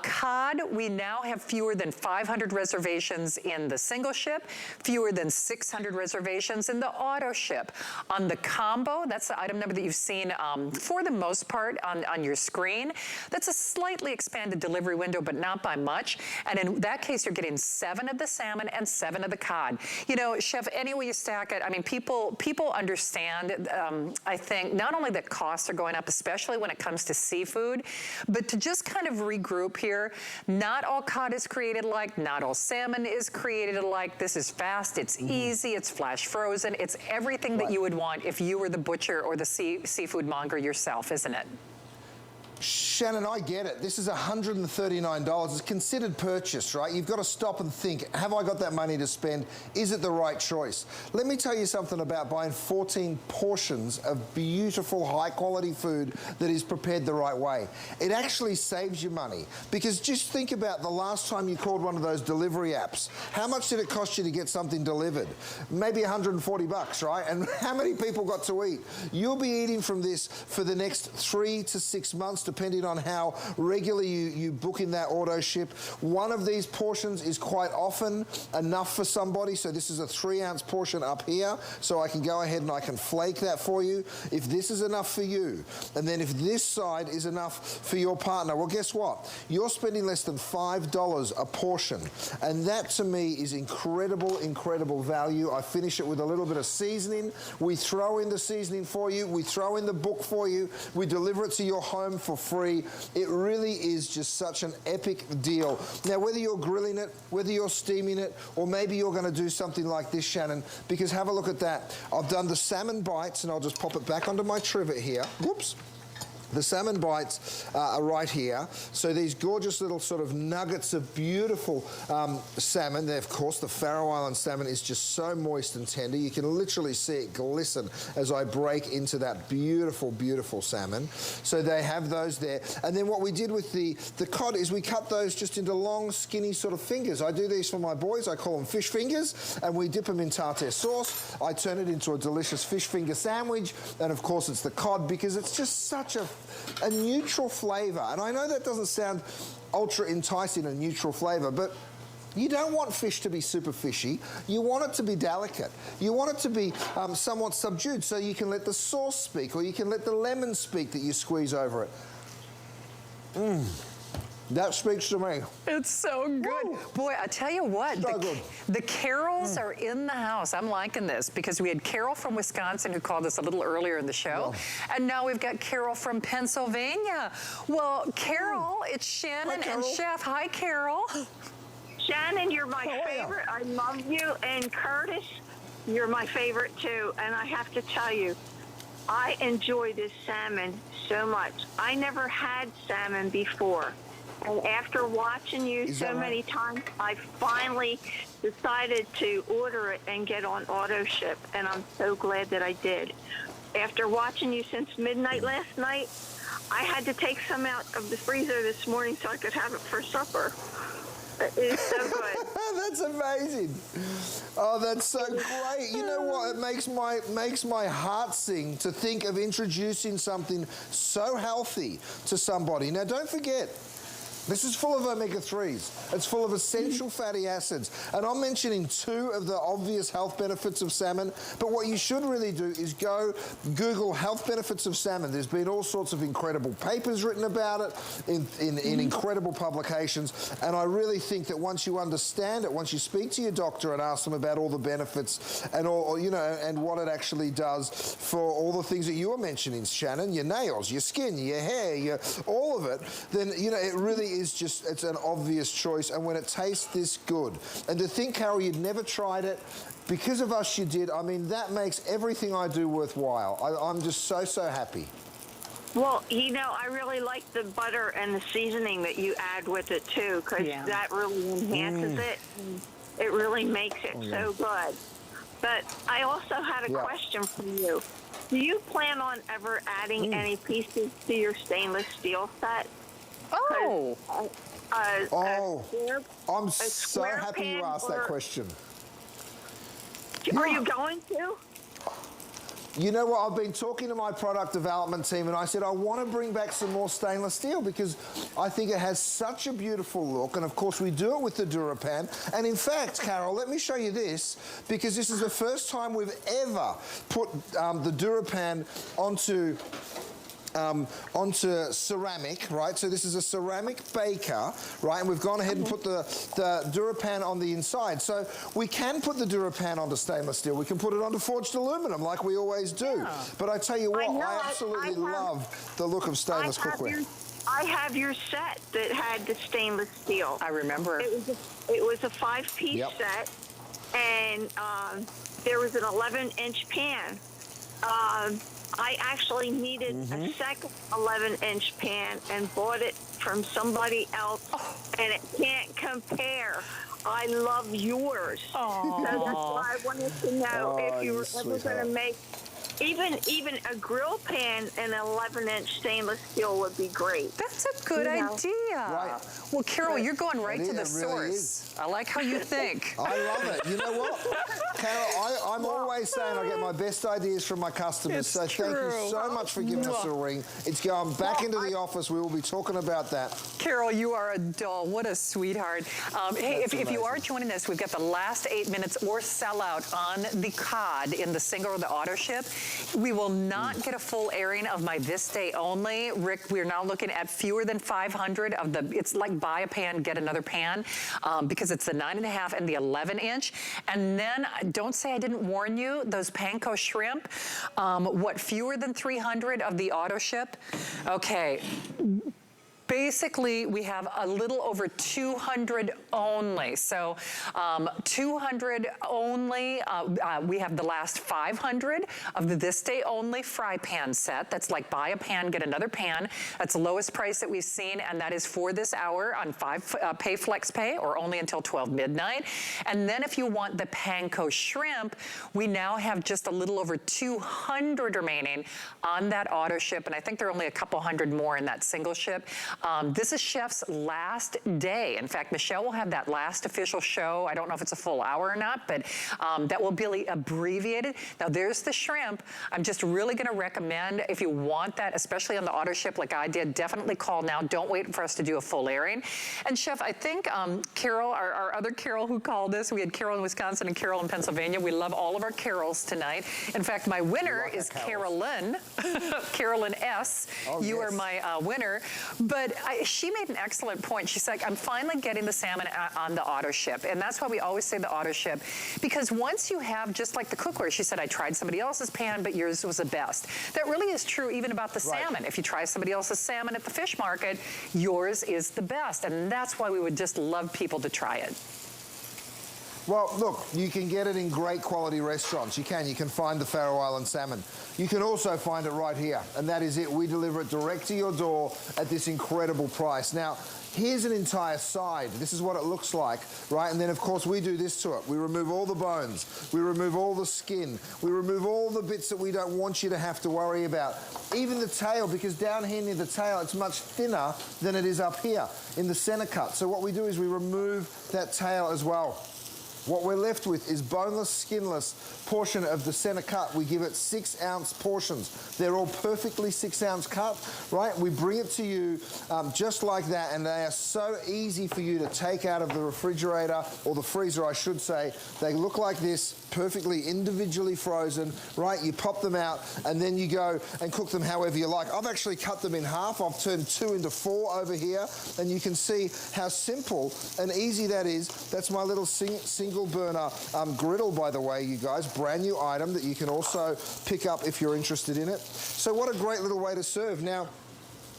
Cod, we now have fewer than 500 reservations in the single ship, fewer than 600 reservations in the auto ship. On the combo, that's the item number that you've seen for the most part on your screen. That's a slightly expanded delivery window, but not by much. And in that case, you're getting 7 of the salmon and 7 of the cod. You know, Chef, any way you stack it, I mean, people understand, I think, not only that costs are going up, especially when it comes to seafood, but to just kind of regroup here, not all cod is created alike, not all salmon is created alike. This is fast, it's easy, it's flash frozen, it's everything that you would want if you were the butcher or the seafood monger yourself, isn't it?
Shannon, I get it. This is $139. It's considered purchase, right? You've got to stop and think, have I got that money to spend? Is it the right choice? Let me tell you something about buying 14 portions of beautiful, high-quality food that is prepared the right way. It actually saves you money because just think about the last time you called one of those delivery apps. How much did it cost you to get something delivered? Maybe 140 bucks, right? And how many people got to eat? You'll be eating from this for the next 3 to 6 months, depending on how regularly you book in that auto ship. One of these portions is quite often enough for somebody, so this is a 3-ounce portion up here, so I can go ahead and I can flake that for you. If this is enough for you, and then if this side is enough for your partner, well, guess what? You're spending less than $5 a portion, and that to me is incredible, incredible value. I finish it with a little bit of seasoning. We throw in the seasoning for you. We throw in the book for you. We deliver it to your home for free. It really is just such an epic deal. Now, whether you're grilling it, whether you're steaming it, or maybe you're going to do something like this, Shannon, because have a look at that. I've done the salmon bites, and I'll just pop it back onto my trivet here. Whoops. The salmon bites are right here. So these gorgeous little sort of nuggets of beautiful salmon. There, of course, the Faroe Island salmon is just so moist and tender. You can literally see it glisten as I break into that beautiful, beautiful salmon. So they have those there. And then what we did with the cod is we cut those just into long, skinny sort of fingers. I do these for my boys. I call them fish fingers. And we dip them in tartare sauce. I turn it into a delicious fish finger sandwich. And, of course, it's the cod because it's just such a neutral flavor. And I know that doesn't sound ultra enticing, a neutral flavor, but you don't want fish to be super fishy. You want it to be delicate. You want it to be somewhat subdued so you can let the sauce speak or you can let the lemon speak that you squeeze over it. That speaks to me.
It's so good. Woo. Boy, I tell you what,
so good.
The Carols are in the house. I'm liking this because we had Carol from Wisconsin who called us a little earlier in the show. Yeah. And now we've got Carol from Pennsylvania. Well, Carol, it's Shannon and Chef. Hi, Carol.
Shannon, you're my favorite. I love you. And Curtis, you're my favorite too. And I have to tell you, I enjoy this salmon so much. I never had salmon before. And after watching you so many times, I finally decided to order it and get on auto ship. And I'm so glad that I did. After watching you since midnight last night, I had to take some out of the freezer this morning so I could have it for supper. It is so good.
That's amazing. Oh, that's so great. You know what? It makes my heart sing to think of introducing something so healthy to somebody. Now, don't forget, this is full of omega-3s. It's full of essential fatty acids. And I'm mentioning 2 of the obvious health benefits of salmon, but what you should really do is go Google health benefits of salmon. There's been all sorts of incredible papers written about it in incredible publications. And I really think that once you understand it, once you speak to your doctor and ask them about all the benefits and all, you know, and what it actually does for all the things that you were mentioning, Shannon, your nails, your skin, your hair, all of it, then, you know, it really is just, it's an obvious choice. And when it tastes this good, and to think, Carol, you'd never tried it, because of us you did, I mean, that makes everything I do worthwhile. I'm just so, so happy.
Well, you know, I really like the butter and the seasoning that you add with it too, because that really enhances it. It really makes it so good. But I also had a question for you. Do you plan on ever adding any pieces to your stainless steel set?
Oh.
I'm so happy you asked that question.
Are you going to?
You know what, I've been talking to my product development team and I said I want to bring back some more stainless steel because I think it has such a beautiful look, and of course we do it with the DuraPan. And in fact, Carol, let me show you this, because this is the first time we've ever put the DuraPan onto ceramic, right? So this is a ceramic baker, right? And we've gone ahead and put the DuraPan on the inside. So we can put the DuraPan onto stainless steel. We can put it onto forged aluminum like we always do. Yeah. But I tell you what, I absolutely love the look of stainless cookware.
I have your set that had the stainless steel.
I remember.
It was a 5-piece set, and there was an 11-inch pan. I actually needed a second 11-inch pan and bought it from somebody else, and it can't compare. I love yours. So that's why I wanted to know if you were ever going to make even a grill pan and an 11-inch stainless steel would be great.
That's a good idea. Right. Well, Carol, you're going right to the source. I like how you think.
I love it. You know what, Carol, I'm always saying I get my best ideas from my customers. So thank you so much for giving us a ring. It's going back into the office. We will be talking about that.
Carol, you are a doll. What a sweetheart. Hey, if you are joining us, we've got the last 8 minutes or sellout on the cod in the single or the auto ship. We will not get a full airing of my this day only. Rick, we're now looking at fewer than 500 of the, it's like buy a pan, get another pan, because it's the 9.5 and the 11-inch. And then, don't say I didn't warn you, those panko shrimp, fewer than 300 of the auto ship? Okay. Basically, we have a little over 200 only. So 200 only. We have the last 500 of the This Day Only fry pan set. That's like buy a pan, get another pan. That's the lowest price that we've seen, and that is for this hour on 5 pay flex pay, or only until 12 midnight. And then if you want the panko shrimp, we now have just a little over 200 remaining on that auto ship, and I think there are only a couple hundred more in that single ship. This is Chef's last day. In fact, Michelle will have that last official show. I don't know if it's a full hour or not, but that will be abbreviated. Now, there's the shrimp. I'm just really going to recommend, if you want that, especially on the auto ship like I did, definitely call now. Don't wait for us to do a full airing. And Chef, I think Carol, our other Carol who called us, we had Carol in Wisconsin and Carol in Pennsylvania. We love all of our Carols tonight. In fact, my winner is Carolyn. Carolyn S. You are my winner. But But she made an excellent point. She's like, I'm finally getting the salmon on the auto ship. And that's why we always say the auto ship. Because once you have, just like the cookware, she said, I tried somebody else's pan, but yours was the best. That really is true even about the salmon. If you try somebody else's salmon at the fish market, yours is the best. And that's why we would just love people to try it.
Well, look, you can get it in great quality restaurants. You can find the Faroe Island salmon. You can also find it right here, and that is it. We deliver it direct to your door at this incredible price. Now, here's an entire side. This is what it looks like, right? And then, of course, we do this to it. We remove all the bones. We remove all the skin. We remove all the bits that we don't want you to have to worry about. Even the tail, because down here near the tail, it's much thinner than it is up here in the center cut. So what we do is we remove that tail as well. What we're left with is boneless, skinless portion of the center cut. We give it 6-ounce portions. They're all perfectly 6-ounce cut, right? We bring it to you just like that, and they are so easy for you to take out of the refrigerator, or the freezer, I should say. They look like this, perfectly individually frozen, right? You pop them out, and then you go and cook them however you like. I've actually cut them in half. I've turned 2 into 4 over here, and you can see how simple and easy that is. That's my little single burner griddle, by the way, you guys. Brand new item that you can also pick up if you're interested in it. So what a great little way to serve. Now,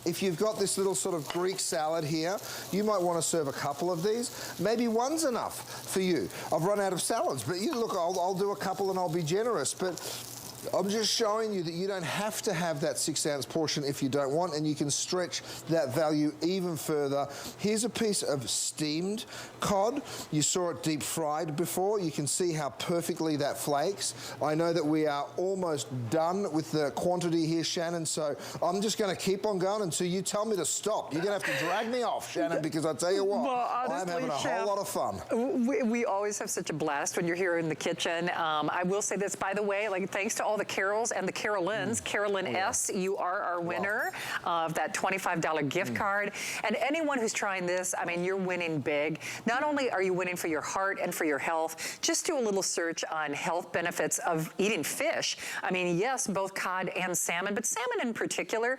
if you've got this little sort of Greek salad here, you might want to serve a couple of these. Maybe one's enough for you. I've run out of salads, but you look, I'll do a couple and I'll be generous. But I'm just showing you that you don't have to have that 6-ounce portion if you don't want, and you can stretch that value even further. Here's a piece of steamed cod. You saw it deep fried before. You can see how perfectly that flakes. I know that we are almost done with the quantity here, Shannon, so I'm just going to keep on going until you tell me to stop. You're going to have to drag me off, Shannon, because I tell you what,
well, honestly,
I'm having a whole lot of fun.
We always have such a blast when you're here in the kitchen. I will say this, by the way, like, thanks to all the Carols and the Carolines. Carolyn S., you are our winner of that $25 gift card. And anyone who's trying this, I mean, you're winning big. Not only are you winning for your heart and for your health, just do a little search on health benefits of eating fish. I mean, yes, both cod and salmon, but salmon in particular.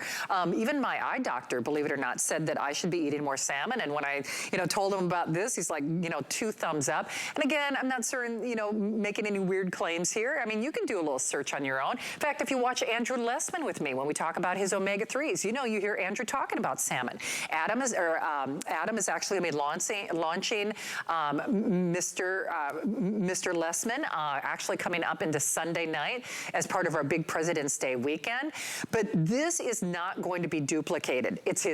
Even my eye doctor, believe it or not, said that I should be eating more salmon. And when I, told him about this, he's like, 2 thumbs up. And again, I'm not certain, making any weird claims here. I mean, you can do a little search on your own. In fact, if you watch Andrew Lessman with me when we talk about his omega-3s, you hear Andrew talking about salmon. Adam is actually going to be launching Mr. Lessman, actually coming up into Sunday night as part of our big President's Day weekend. But this is not going to be duplicated. It's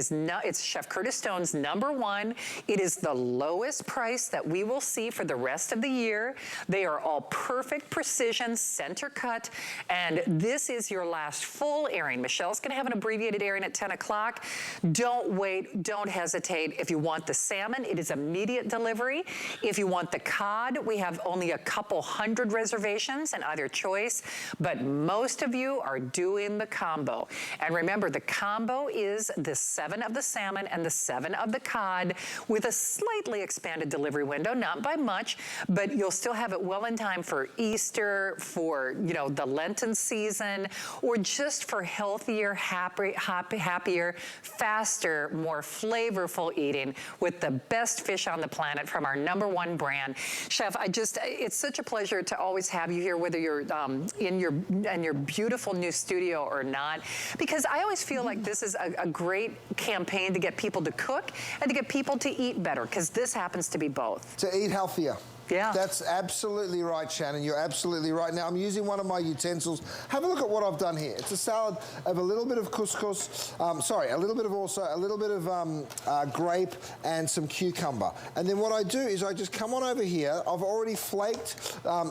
Chef Curtis Stone's #1. It is the lowest price that we will see for the rest of the year. They are all perfect precision, center cut, and this is your last full airing. Michelle's going to have an abbreviated airing at 10 o'clock. Don't wait. Don't hesitate. If you want the salmon, it is immediate delivery. If you want the cod, we have only a couple hundred reservations in either choice, but most of you are doing the combo. And remember, the combo is the 7 of the salmon and the 7 of the cod with a slightly expanded delivery window, not by much, but you'll still have it well in time for Easter, for, the Lenten season, or just for healthier, happier, faster, more flavorful eating with the best fish on the planet from our #1 brand. Chef, it's such a pleasure to always have you here, whether you're in your beautiful new studio or not, because I always feel like this is a great campaign to get people to cook and to get people to eat better, because this happens to be both.
To eat healthier.
Yeah.
That's absolutely right, Shannon. You're absolutely right. Now, I'm using one of my utensils. Have a look at what I've done here. It's a salad of a little bit of couscous, a little bit of grape and some cucumber. And then what I do is I just come on over here. I've already flaked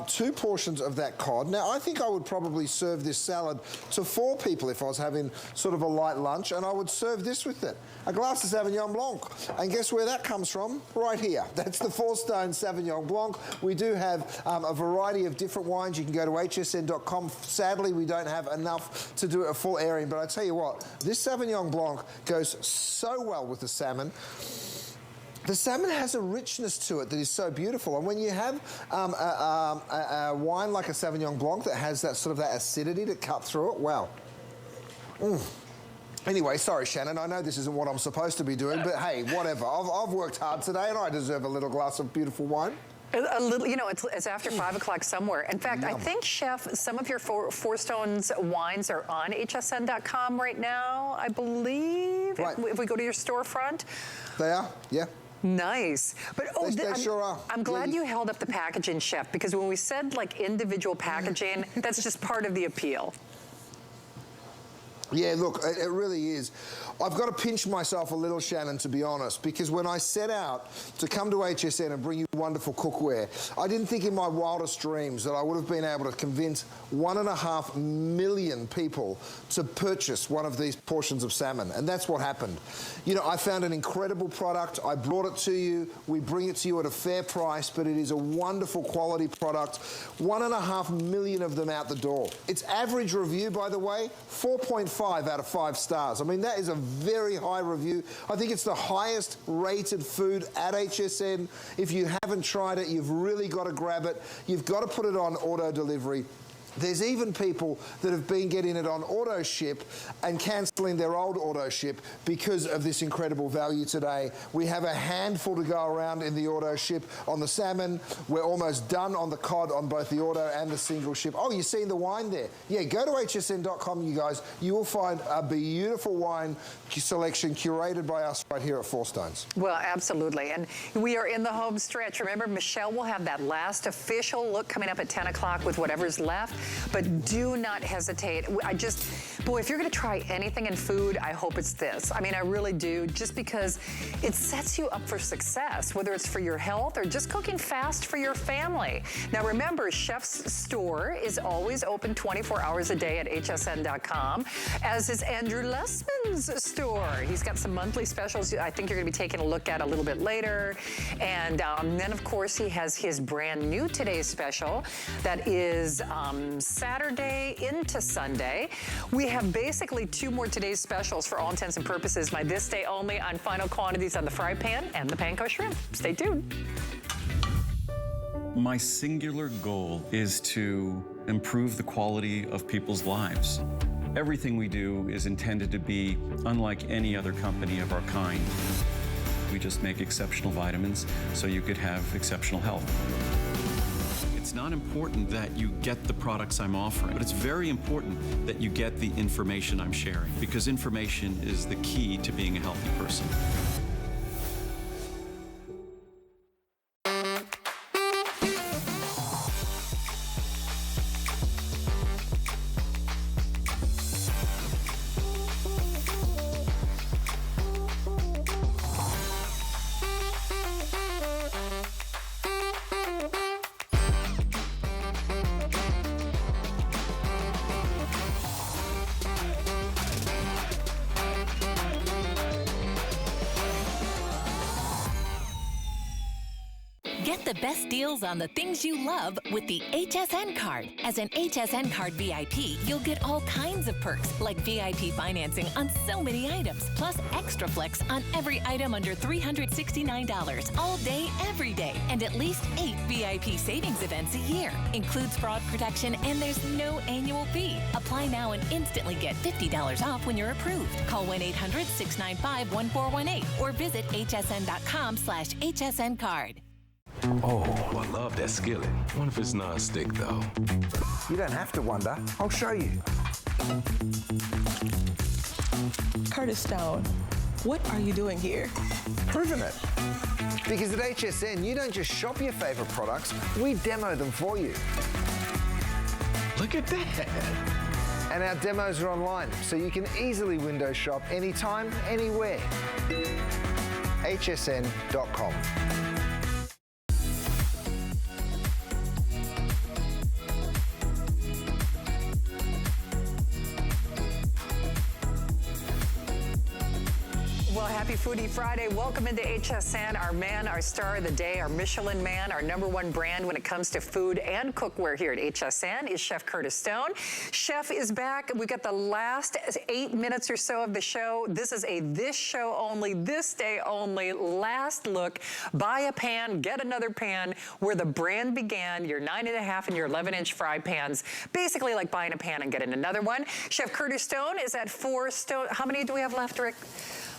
2 portions of that cod. Now, I think I would probably serve this salad to 4 people if I was having sort of a light lunch, and I would serve this with it. A glass of Sauvignon Blanc. And guess where that comes from? Right here. That's the 4-Stone Sauvignon Blanc. We do have a variety of different wines. You can go to hsn.com. Sadly, we don't have enough to do a full airing, but I tell you what, this Sauvignon Blanc goes so well with the salmon. The salmon has a richness to it that is so beautiful. And when you have a wine like a Sauvignon Blanc that has that sort of that acidity to cut through it, wow. Anyway, sorry, Shannon, I know this isn't what I'm supposed to be doing, but hey, whatever. I've worked hard today and I deserve a little glass of beautiful wine.
A little, you know, it's after 5 o'clock somewhere. In fact, I think, Chef, some of your Four Stones wines are on hsn.com right now, I believe.
Right.
If we go to your storefront.
They are, yeah.
Nice. But
they sure are.
I'm glad you held up the packaging, Chef, because when we said like individual packaging, that's just part of the appeal.
Yeah, look, it really is. I've got to pinch myself a little, Shannon, to be honest, because when I set out to come to HSN and bring you wonderful cookware, I didn't think in my wildest dreams that I would have been able to convince 1.5 million people to purchase one of these portions of salmon, and that's what happened. You know, I found an incredible product. I brought it to you. We bring it to you at a fair price, but it is a wonderful quality product. 1.5 million of them out the door. Its average review, by the way, 4.5 out of 5 stars. I mean, that is a very high review. I think it's the highest rated food at HSN. If you haven't tried it, you've really got to grab it. You've got to put it on auto delivery. There's even people that have been getting it on auto ship and cancelling their old auto ship because of this incredible value today. We have a handful to go around in the auto ship on the salmon. We're almost done on the cod on both the auto and the single ship. Oh, you've seen the wine there. Yeah, go to hsn.com, you guys. You will find a beautiful wine selection curated by us right here at Four Stones.
Well, absolutely. And we are in the home stretch. Remember, Michelle will have that last official look coming up at 10 o'clock with whatever's left. But do not hesitate. Boy, if you're gonna try anything in food, I hope it's this. I mean, I really do, just because it sets you up for success, whether it's for your health or just cooking fast for your family. Now remember, Chef's store is always open 24 hours a day at hsn.com, as is Andrew Lessman's store. He's got some monthly specials I think you're gonna be taking a look at a little bit later. And then, of course, he has his brand new Today's Special that is Saturday into Sunday. We have basically 2 more Today's Specials for all intents and purposes. My this day only on final quantities on the fry pan and the panko shrimp. Stay tuned.
My singular goal is to improve the quality of people's lives. Everything we do is intended to be unlike any other company of our kind. We just make exceptional vitamins so you could have exceptional health. It's not important that you get the products I'm offering, but it's very important that you get the information I'm sharing, because information is the key to being a healthy person.
Get the best deals on the things you love with the HSN card. As an HSN card VIP, you'll get all kinds of perks, like VIP financing on so many items, plus extra flex on every item under $369 all day, every day, and at least 8 VIP savings events a year. Includes fraud protection, and there's no annual fee. Apply now and instantly get $50 off when you're approved. Call 1-800-695-1418 or visit hsn.com/HSN card.
Oh, I love that skillet. I wonder if it's non-stick, though.
You don't have to wonder. I'll show you.
Curtis Stone, what are you doing here?
Proving it. Because at HSN, you don't just shop your favorite products, we demo them for you.
Look at that.
And our demos are online, so you can easily window shop anytime, anywhere. hsn.com.
Happy Foodie Friday. Welcome into HSN. Our man, our star of the day, our Michelin man, our #1 brand when it comes to food and cookware here at HSN is Chef Curtis Stone. Chef is back. We got the last 8 minutes or so of the show. This is a this show only, this day only, last look. Buy a pan, get another pan, where the brand began, your 9.5 and your 11-inch fry pans. Basically like buying a pan and getting another one. Chef Curtis Stone is at 4 stone. How many do we have left, Rick?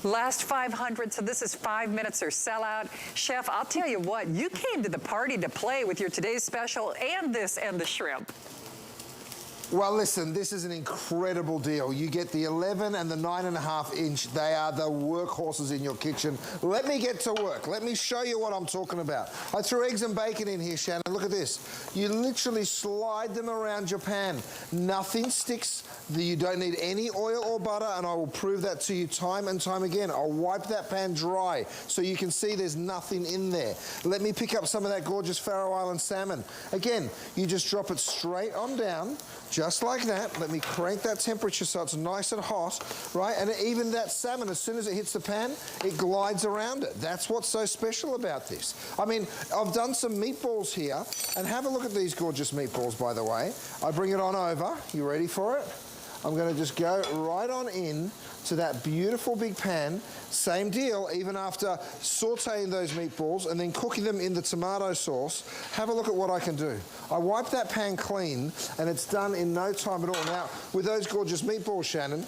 Last 500, so this is 5 minutes or sellout. Chef, I'll tell you what, you came to the party to play with your today's special and this and the shrimp.
Well, listen, this is an incredible deal. You get the 11 and the 9.5 inch. They are the workhorses in your kitchen. Let me get to work. Let me show you what I'm talking about. I threw eggs and bacon in here, Shannon. Look at this. You literally slide them around your pan. Nothing sticks. You don't need any oil or butter, and I will prove that to you time and time again. I'll wipe that pan dry so you can see there's nothing in there. Let me pick up some of that gorgeous Faroe Island salmon. Again, you just drop it straight on down. Just like that. Let me crank that temperature so it's nice and hot, right? And even that salmon, as soon as it hits the pan, it glides around it. That's what's so special about this. I mean, I've done some meatballs here, and have a look at these gorgeous meatballs, by the way. I bring it on over. You ready for it? I'm going to just go right on in to that beautiful big pan. Same deal, even after sauteing those meatballs and then cooking them in the tomato sauce. Have a look at what I can do. I wipe that pan clean, and it's done in no time at all. Now, with those gorgeous meatballs, Shannon,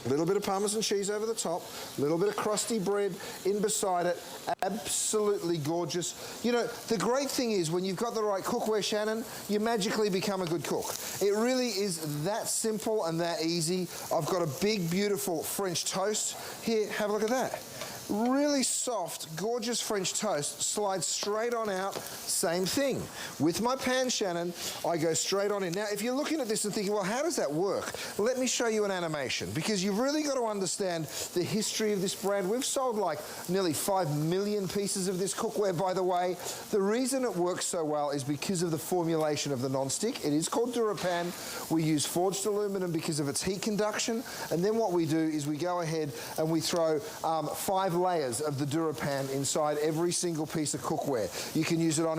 a little bit of Parmesan cheese over the top, a little bit of crusty bread in beside it. Absolutely gorgeous. You know, the great thing is when you've got the right cookware, Shannon, you magically become a good cook. It really is that simple and that easy. I've got a big, beautiful French toast. Here, have a look at that. Really soft, gorgeous French toast, slides straight on out. Same thing. With my pan, Shannon, I go straight on in. Now, if you're looking at this and thinking, well, how does that work? Let me show you an animation, because you've really got to understand the history of this brand. We've sold like nearly 5 million pieces of this cookware, by the way. The reason it works so well is because of the formulation of the non-stick. It is called DuraPan. We use forged aluminum because of its heat conduction. And then what we do is we go ahead and we throw 5 layers of the DuraPan inside every single piece of cookware. You can use it on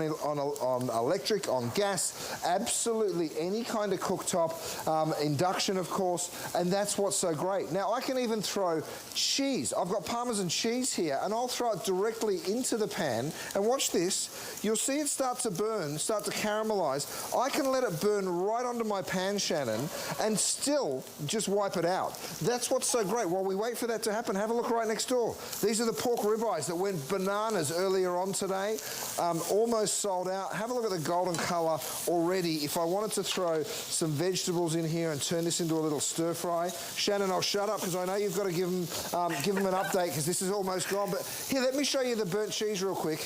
electric, on gas, absolutely any kind of cooktop, induction of course, and that's what's so great. Now I can even throw cheese. I've got Parmesan cheese here, and I'll throw it directly into the pan, and watch this. You'll see it start to burn, start to caramelize. I can let it burn right onto my pan, Shannon, and still just wipe it out. That's what's so great. While we wait for that to happen, have a look right next door. These are the pork ribeyes that went bananas earlier on today. Almost sold out. Have a look at the golden color already. If I wanted to throw some vegetables in here and turn this into a little stir fry. Shannon, I'll shut up because I know you've got to give them an update because this is almost gone. But here, let me show you the burnt cheese real quick.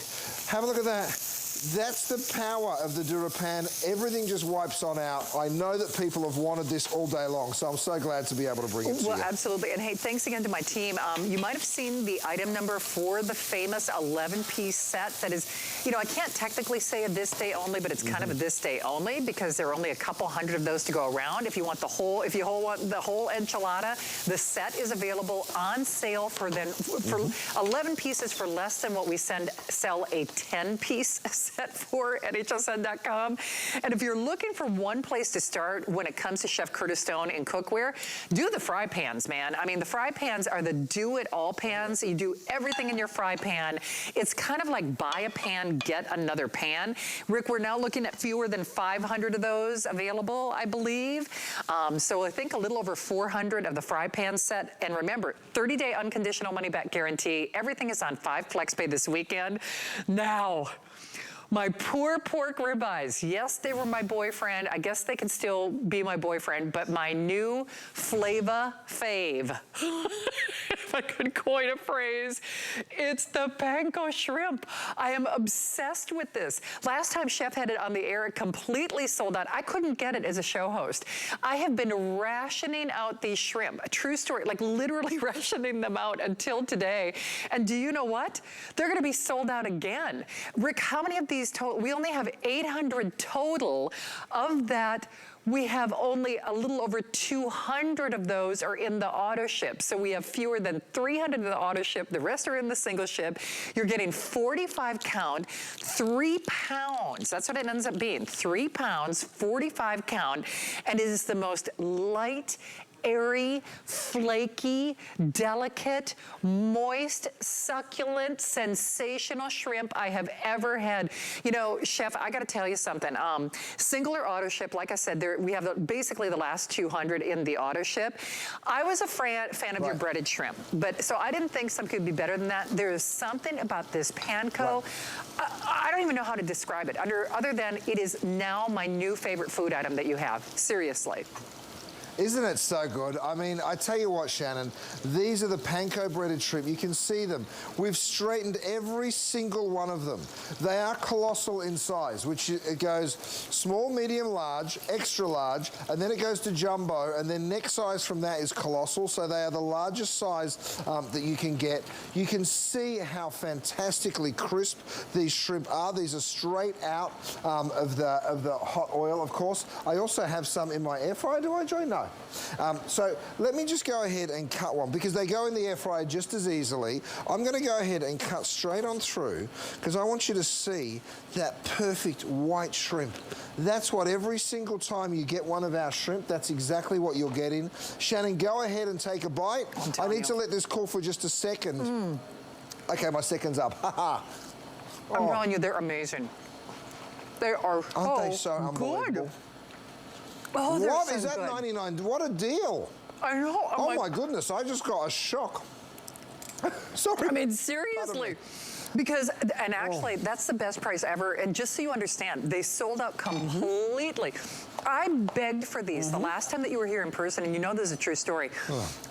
Have a look at that. That's the power of the DuraPan. Everything just wipes on out. I know that people have wanted this all day long, so I'm so glad to be able to bring it to you.
Well, absolutely. And hey, thanks again to my team. You might have seen the item number for the famous 11-piece set that is, you know, I can't technically say a this day only, but it's kind of a this day only because there are only a couple hundred of those to go around. If you want the whole, want the whole enchilada, the set is available on sale for 11 pieces for less than what we sell a 10-piece set for at hsn.com. And if you're looking for one place to start when it comes to Chef Curtis Stone in cookware, do the fry pans, man. I mean, the fry pans are the do-it-all pans. You do everything in your fry pan. It's kind of like buy a pan, get another pan. Rick, we're now looking at fewer than 500 of those available, I believe. So I think a little over 400 of the fry pan set. And remember, 30-day unconditional money-back guarantee. Everything is on 5 FlexPay this weekend. Now, my poor pork ribeyes. Yes, they were my boyfriend. I guess they can still be my boyfriend, but my new Flava Fave, if I could coin a phrase, it's the panko shrimp. I am obsessed with this. Last time Chef had it on the air, it completely sold out. I couldn't get it as a show host. I have been rationing out these shrimp. A true story, like literally rationing them out until today. And do you know what? They're gonna be sold out again. Rick, how many of these total? We only have 800 total of that We have only a little over 200 of those are in the auto ship. So we have fewer than 300 in the auto ship. The rest are in the single ship. You're getting 45 count, 3 pounds. That's what it ends up being. 3 pounds, 45 count. And it is the most light, airy, flaky, delicate, moist, succulent, sensational shrimp I have ever had. You know, Chef, I gotta tell you something. Single or auto ship, like I said, we have basically the last 200 in the auto ship. I was a fan of your breaded shrimp, but so I didn't think some could be better than that. There is something about this panko. I don't even know how to describe it, other than it is now my new favorite food item that you have. Seriously.
Isn't it so good? I mean, I tell you what, Shannon, these are the panko breaded shrimp. You can see them. We've straightened every single one of them. They are colossal in size, which it goes small, medium, large, extra large, and then it goes to jumbo, and then next size from that is colossal, so they are the largest size that you can get. You can see how fantastically crisp these shrimp are. These are straight out of the hot oil, of course. I also have some in my air fryer. Do I, Joy? No. So let me just go ahead and cut one because they go in the air fryer just as easily. I'm going to go ahead and cut straight on through because I want you to see that perfect white shrimp. That's what every single time you get one of our shrimp, that's exactly what you're getting. Shannon, go ahead and take a bite. I need to let this cool for just a second. Okay, my second's up.
I'm telling you, they're amazing. They are
Aren't they so unbelievable?
Good. Oh,
what
so
is that?
good.
99? What a deal!
I know.
Oh my goodness! I just got a shock. Sorry.
I mean, seriously. Because, and actually, that's the best price ever. And just so you understand, they sold out completely. I begged for these the last time that you were here in person, and you know this is a true story.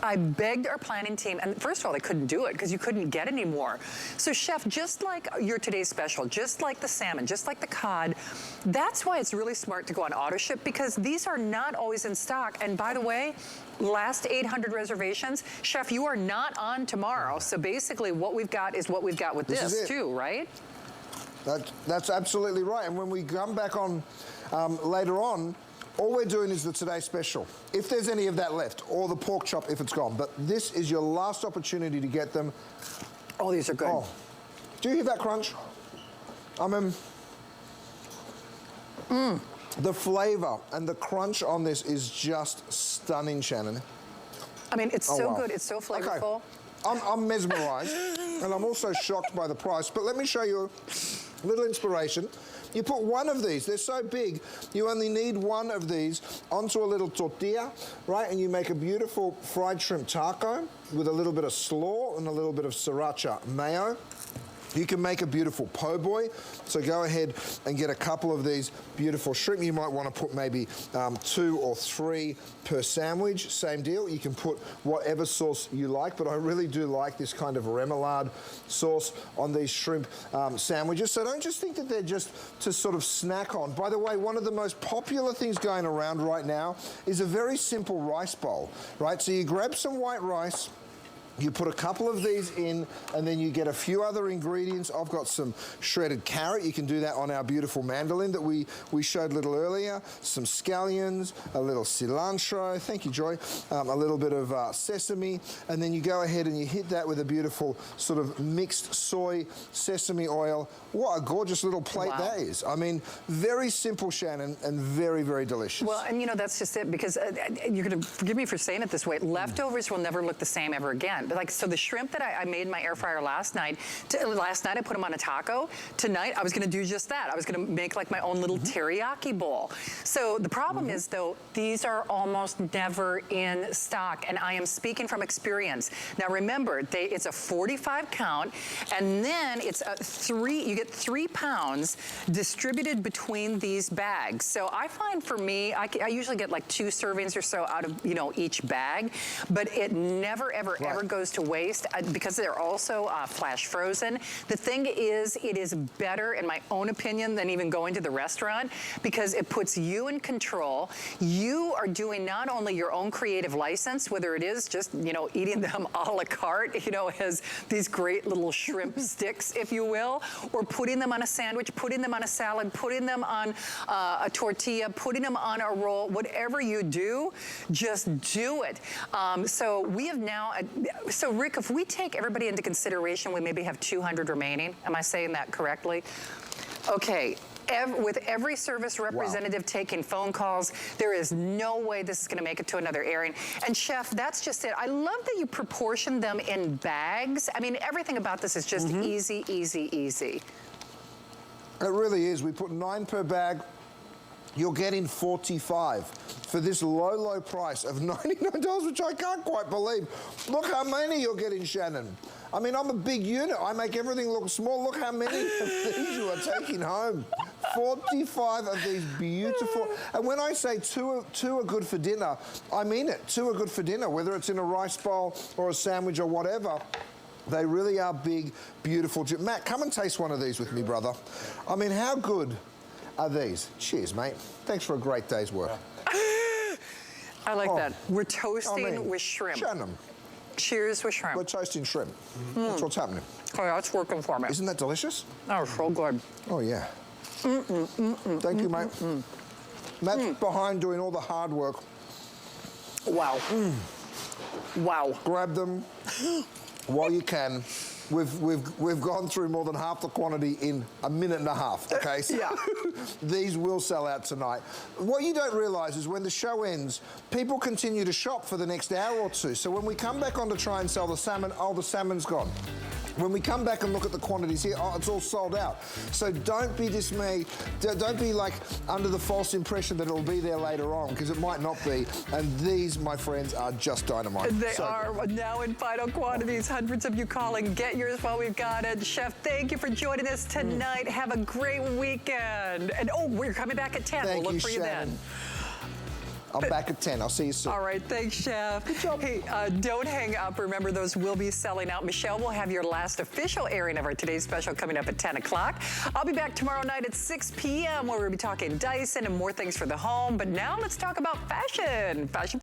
I begged our planning team, and first of all, they couldn't do it because you couldn't get any more. So, Chef, just like your today's special, just like the salmon, just like the cod, that's why it's really smart to go on auto ship because these are not always in stock. And by the way, last 800 reservations, Chef, you are not on tomorrow. So basically, what we've got is what we've got with this too, right?
That's absolutely right. And when we come back on later on, all we're doing is the Today Special, if there's any of that left, or the pork chop if it's gone. But this is your last opportunity to get them.
Oh, these are good. Oh.
Do you hear that crunch? The flavor and the crunch on this is just stunning, Shannon.
I mean, it's so good. It's so flavorful.
Okay. I'm mesmerized, and I'm also shocked by the price. But let me show you a little inspiration. You put one of these, they're so big, you only need one of these onto a little tortilla, right? And you make a beautiful fried shrimp taco with a little bit of slaw and a little bit of sriracha mayo. You can make a beautiful po' boy. So go ahead and get a couple of these beautiful shrimp. You might want to put maybe 2 or 3 per sandwich. Same deal. You can put whatever sauce you like, but I really do like this kind of remoulade sauce on these shrimp sandwiches. So don't just think that they're just to sort of snack on. By the way, one of the most popular things going around right now is a very simple rice bowl, right? So you grab some white rice, you put a couple of these in, and then you get a few other ingredients. I've got some shredded carrot. You can do that on our beautiful mandolin that we showed a little earlier. Some scallions, a little cilantro. Thank you, Joy. A little bit of sesame. And then you go ahead and you hit that with a beautiful sort of mixed soy sesame oil. What a gorgeous little plate that is. I mean, very simple, Shannon, and very, very delicious.
Well, and you know, that's just it, because you're going to forgive me for saying it this way. Leftovers will never look the same ever again. But like, so the shrimp that I made in my air fryer last night I put them on a taco. Tonight, I was going to do just that. I was going to make like my own little teriyaki bowl. So the problem is, though, these are almost never in stock, and I am speaking from experience. Now, remember, it's a 45 count, and then it's you get 3 pounds distributed between these bags. So I find for me, I usually get like 2 servings or so out of, you know, each bag, but it never, ever, ever goes to waste because they're also flash frozen. The thing is, it is better, in my own opinion, than even going to the restaurant because it puts you in control. You are doing not only your own creative license, whether it is just, you know, eating them a la carte, you know, as these great little shrimp sticks, if you will, or putting them on a sandwich, putting them on a salad, putting them on a tortilla, putting them on a roll, whatever you do, just do it. So we have now, so Rick, if we take everybody into consideration, we maybe have 200 remaining. Am I saying that correctly? Okay. With every service representative taking phone calls, there is no way this is going to make it to another airing. And Chef, that's just it. I love that you proportion them in bags. I mean, everything about this is just easy, easy, easy.
It really is. We put 9 per bag. You're getting 45 for this low, low price of $99, which I can't quite believe. Look how many you're getting, Shannon. I mean, I'm a big unit. I make everything look small. Look how many of these you are taking home. 45 of these beautiful. And when I say two are good for dinner, I mean it. 2 are good for dinner, whether it's in a rice bowl or a sandwich or whatever. They really are big, beautiful. Matt, come and taste one of these with me, brother. I mean, how good are these? Cheers, mate. Thanks for a great day's work.
I like that. We're toasting with shrimp.
Shannon.
Cheers with shrimp.
We're toasting shrimp. That's what's happening.
Oh, that's working for me.
Isn't that delicious?
Oh, so good.
Oh, yeah. Thank you, mate. Matt's behind doing all the hard work.
Wow. Wow.
Grab them while you can. We've gone through more than half the quantity in a minute and a half, okay? So these will sell out tonight. What you don't realise is when the show ends, people continue to shop for the next hour or two. So when we come back on to try and sell the salmon, oh, the salmon's gone. When we come back and look at the quantities here, oh, it's all sold out. So don't be dismayed. Don't be like under the false impression that it'll be there later on, because it might not be. And these, my friends, are just dynamite.
They are now in final quantities. Hundreds of you calling. Get yours while we've got it. Chef, thank you for joining us tonight. Have a great weekend. And oh, we're coming back at 10. We'll look for you then.
I'm back at 10. I'll see you soon.
All right, thanks, Chef. Good job. Hey, don't hang up. Remember, those will be selling out. Michelle will have your last official airing of our Today's Special coming up at 10 o'clock. I'll be back tomorrow night at 6 p.m. where we'll be talking Dyson and more things for the home. But now let's talk about fashion. Fashion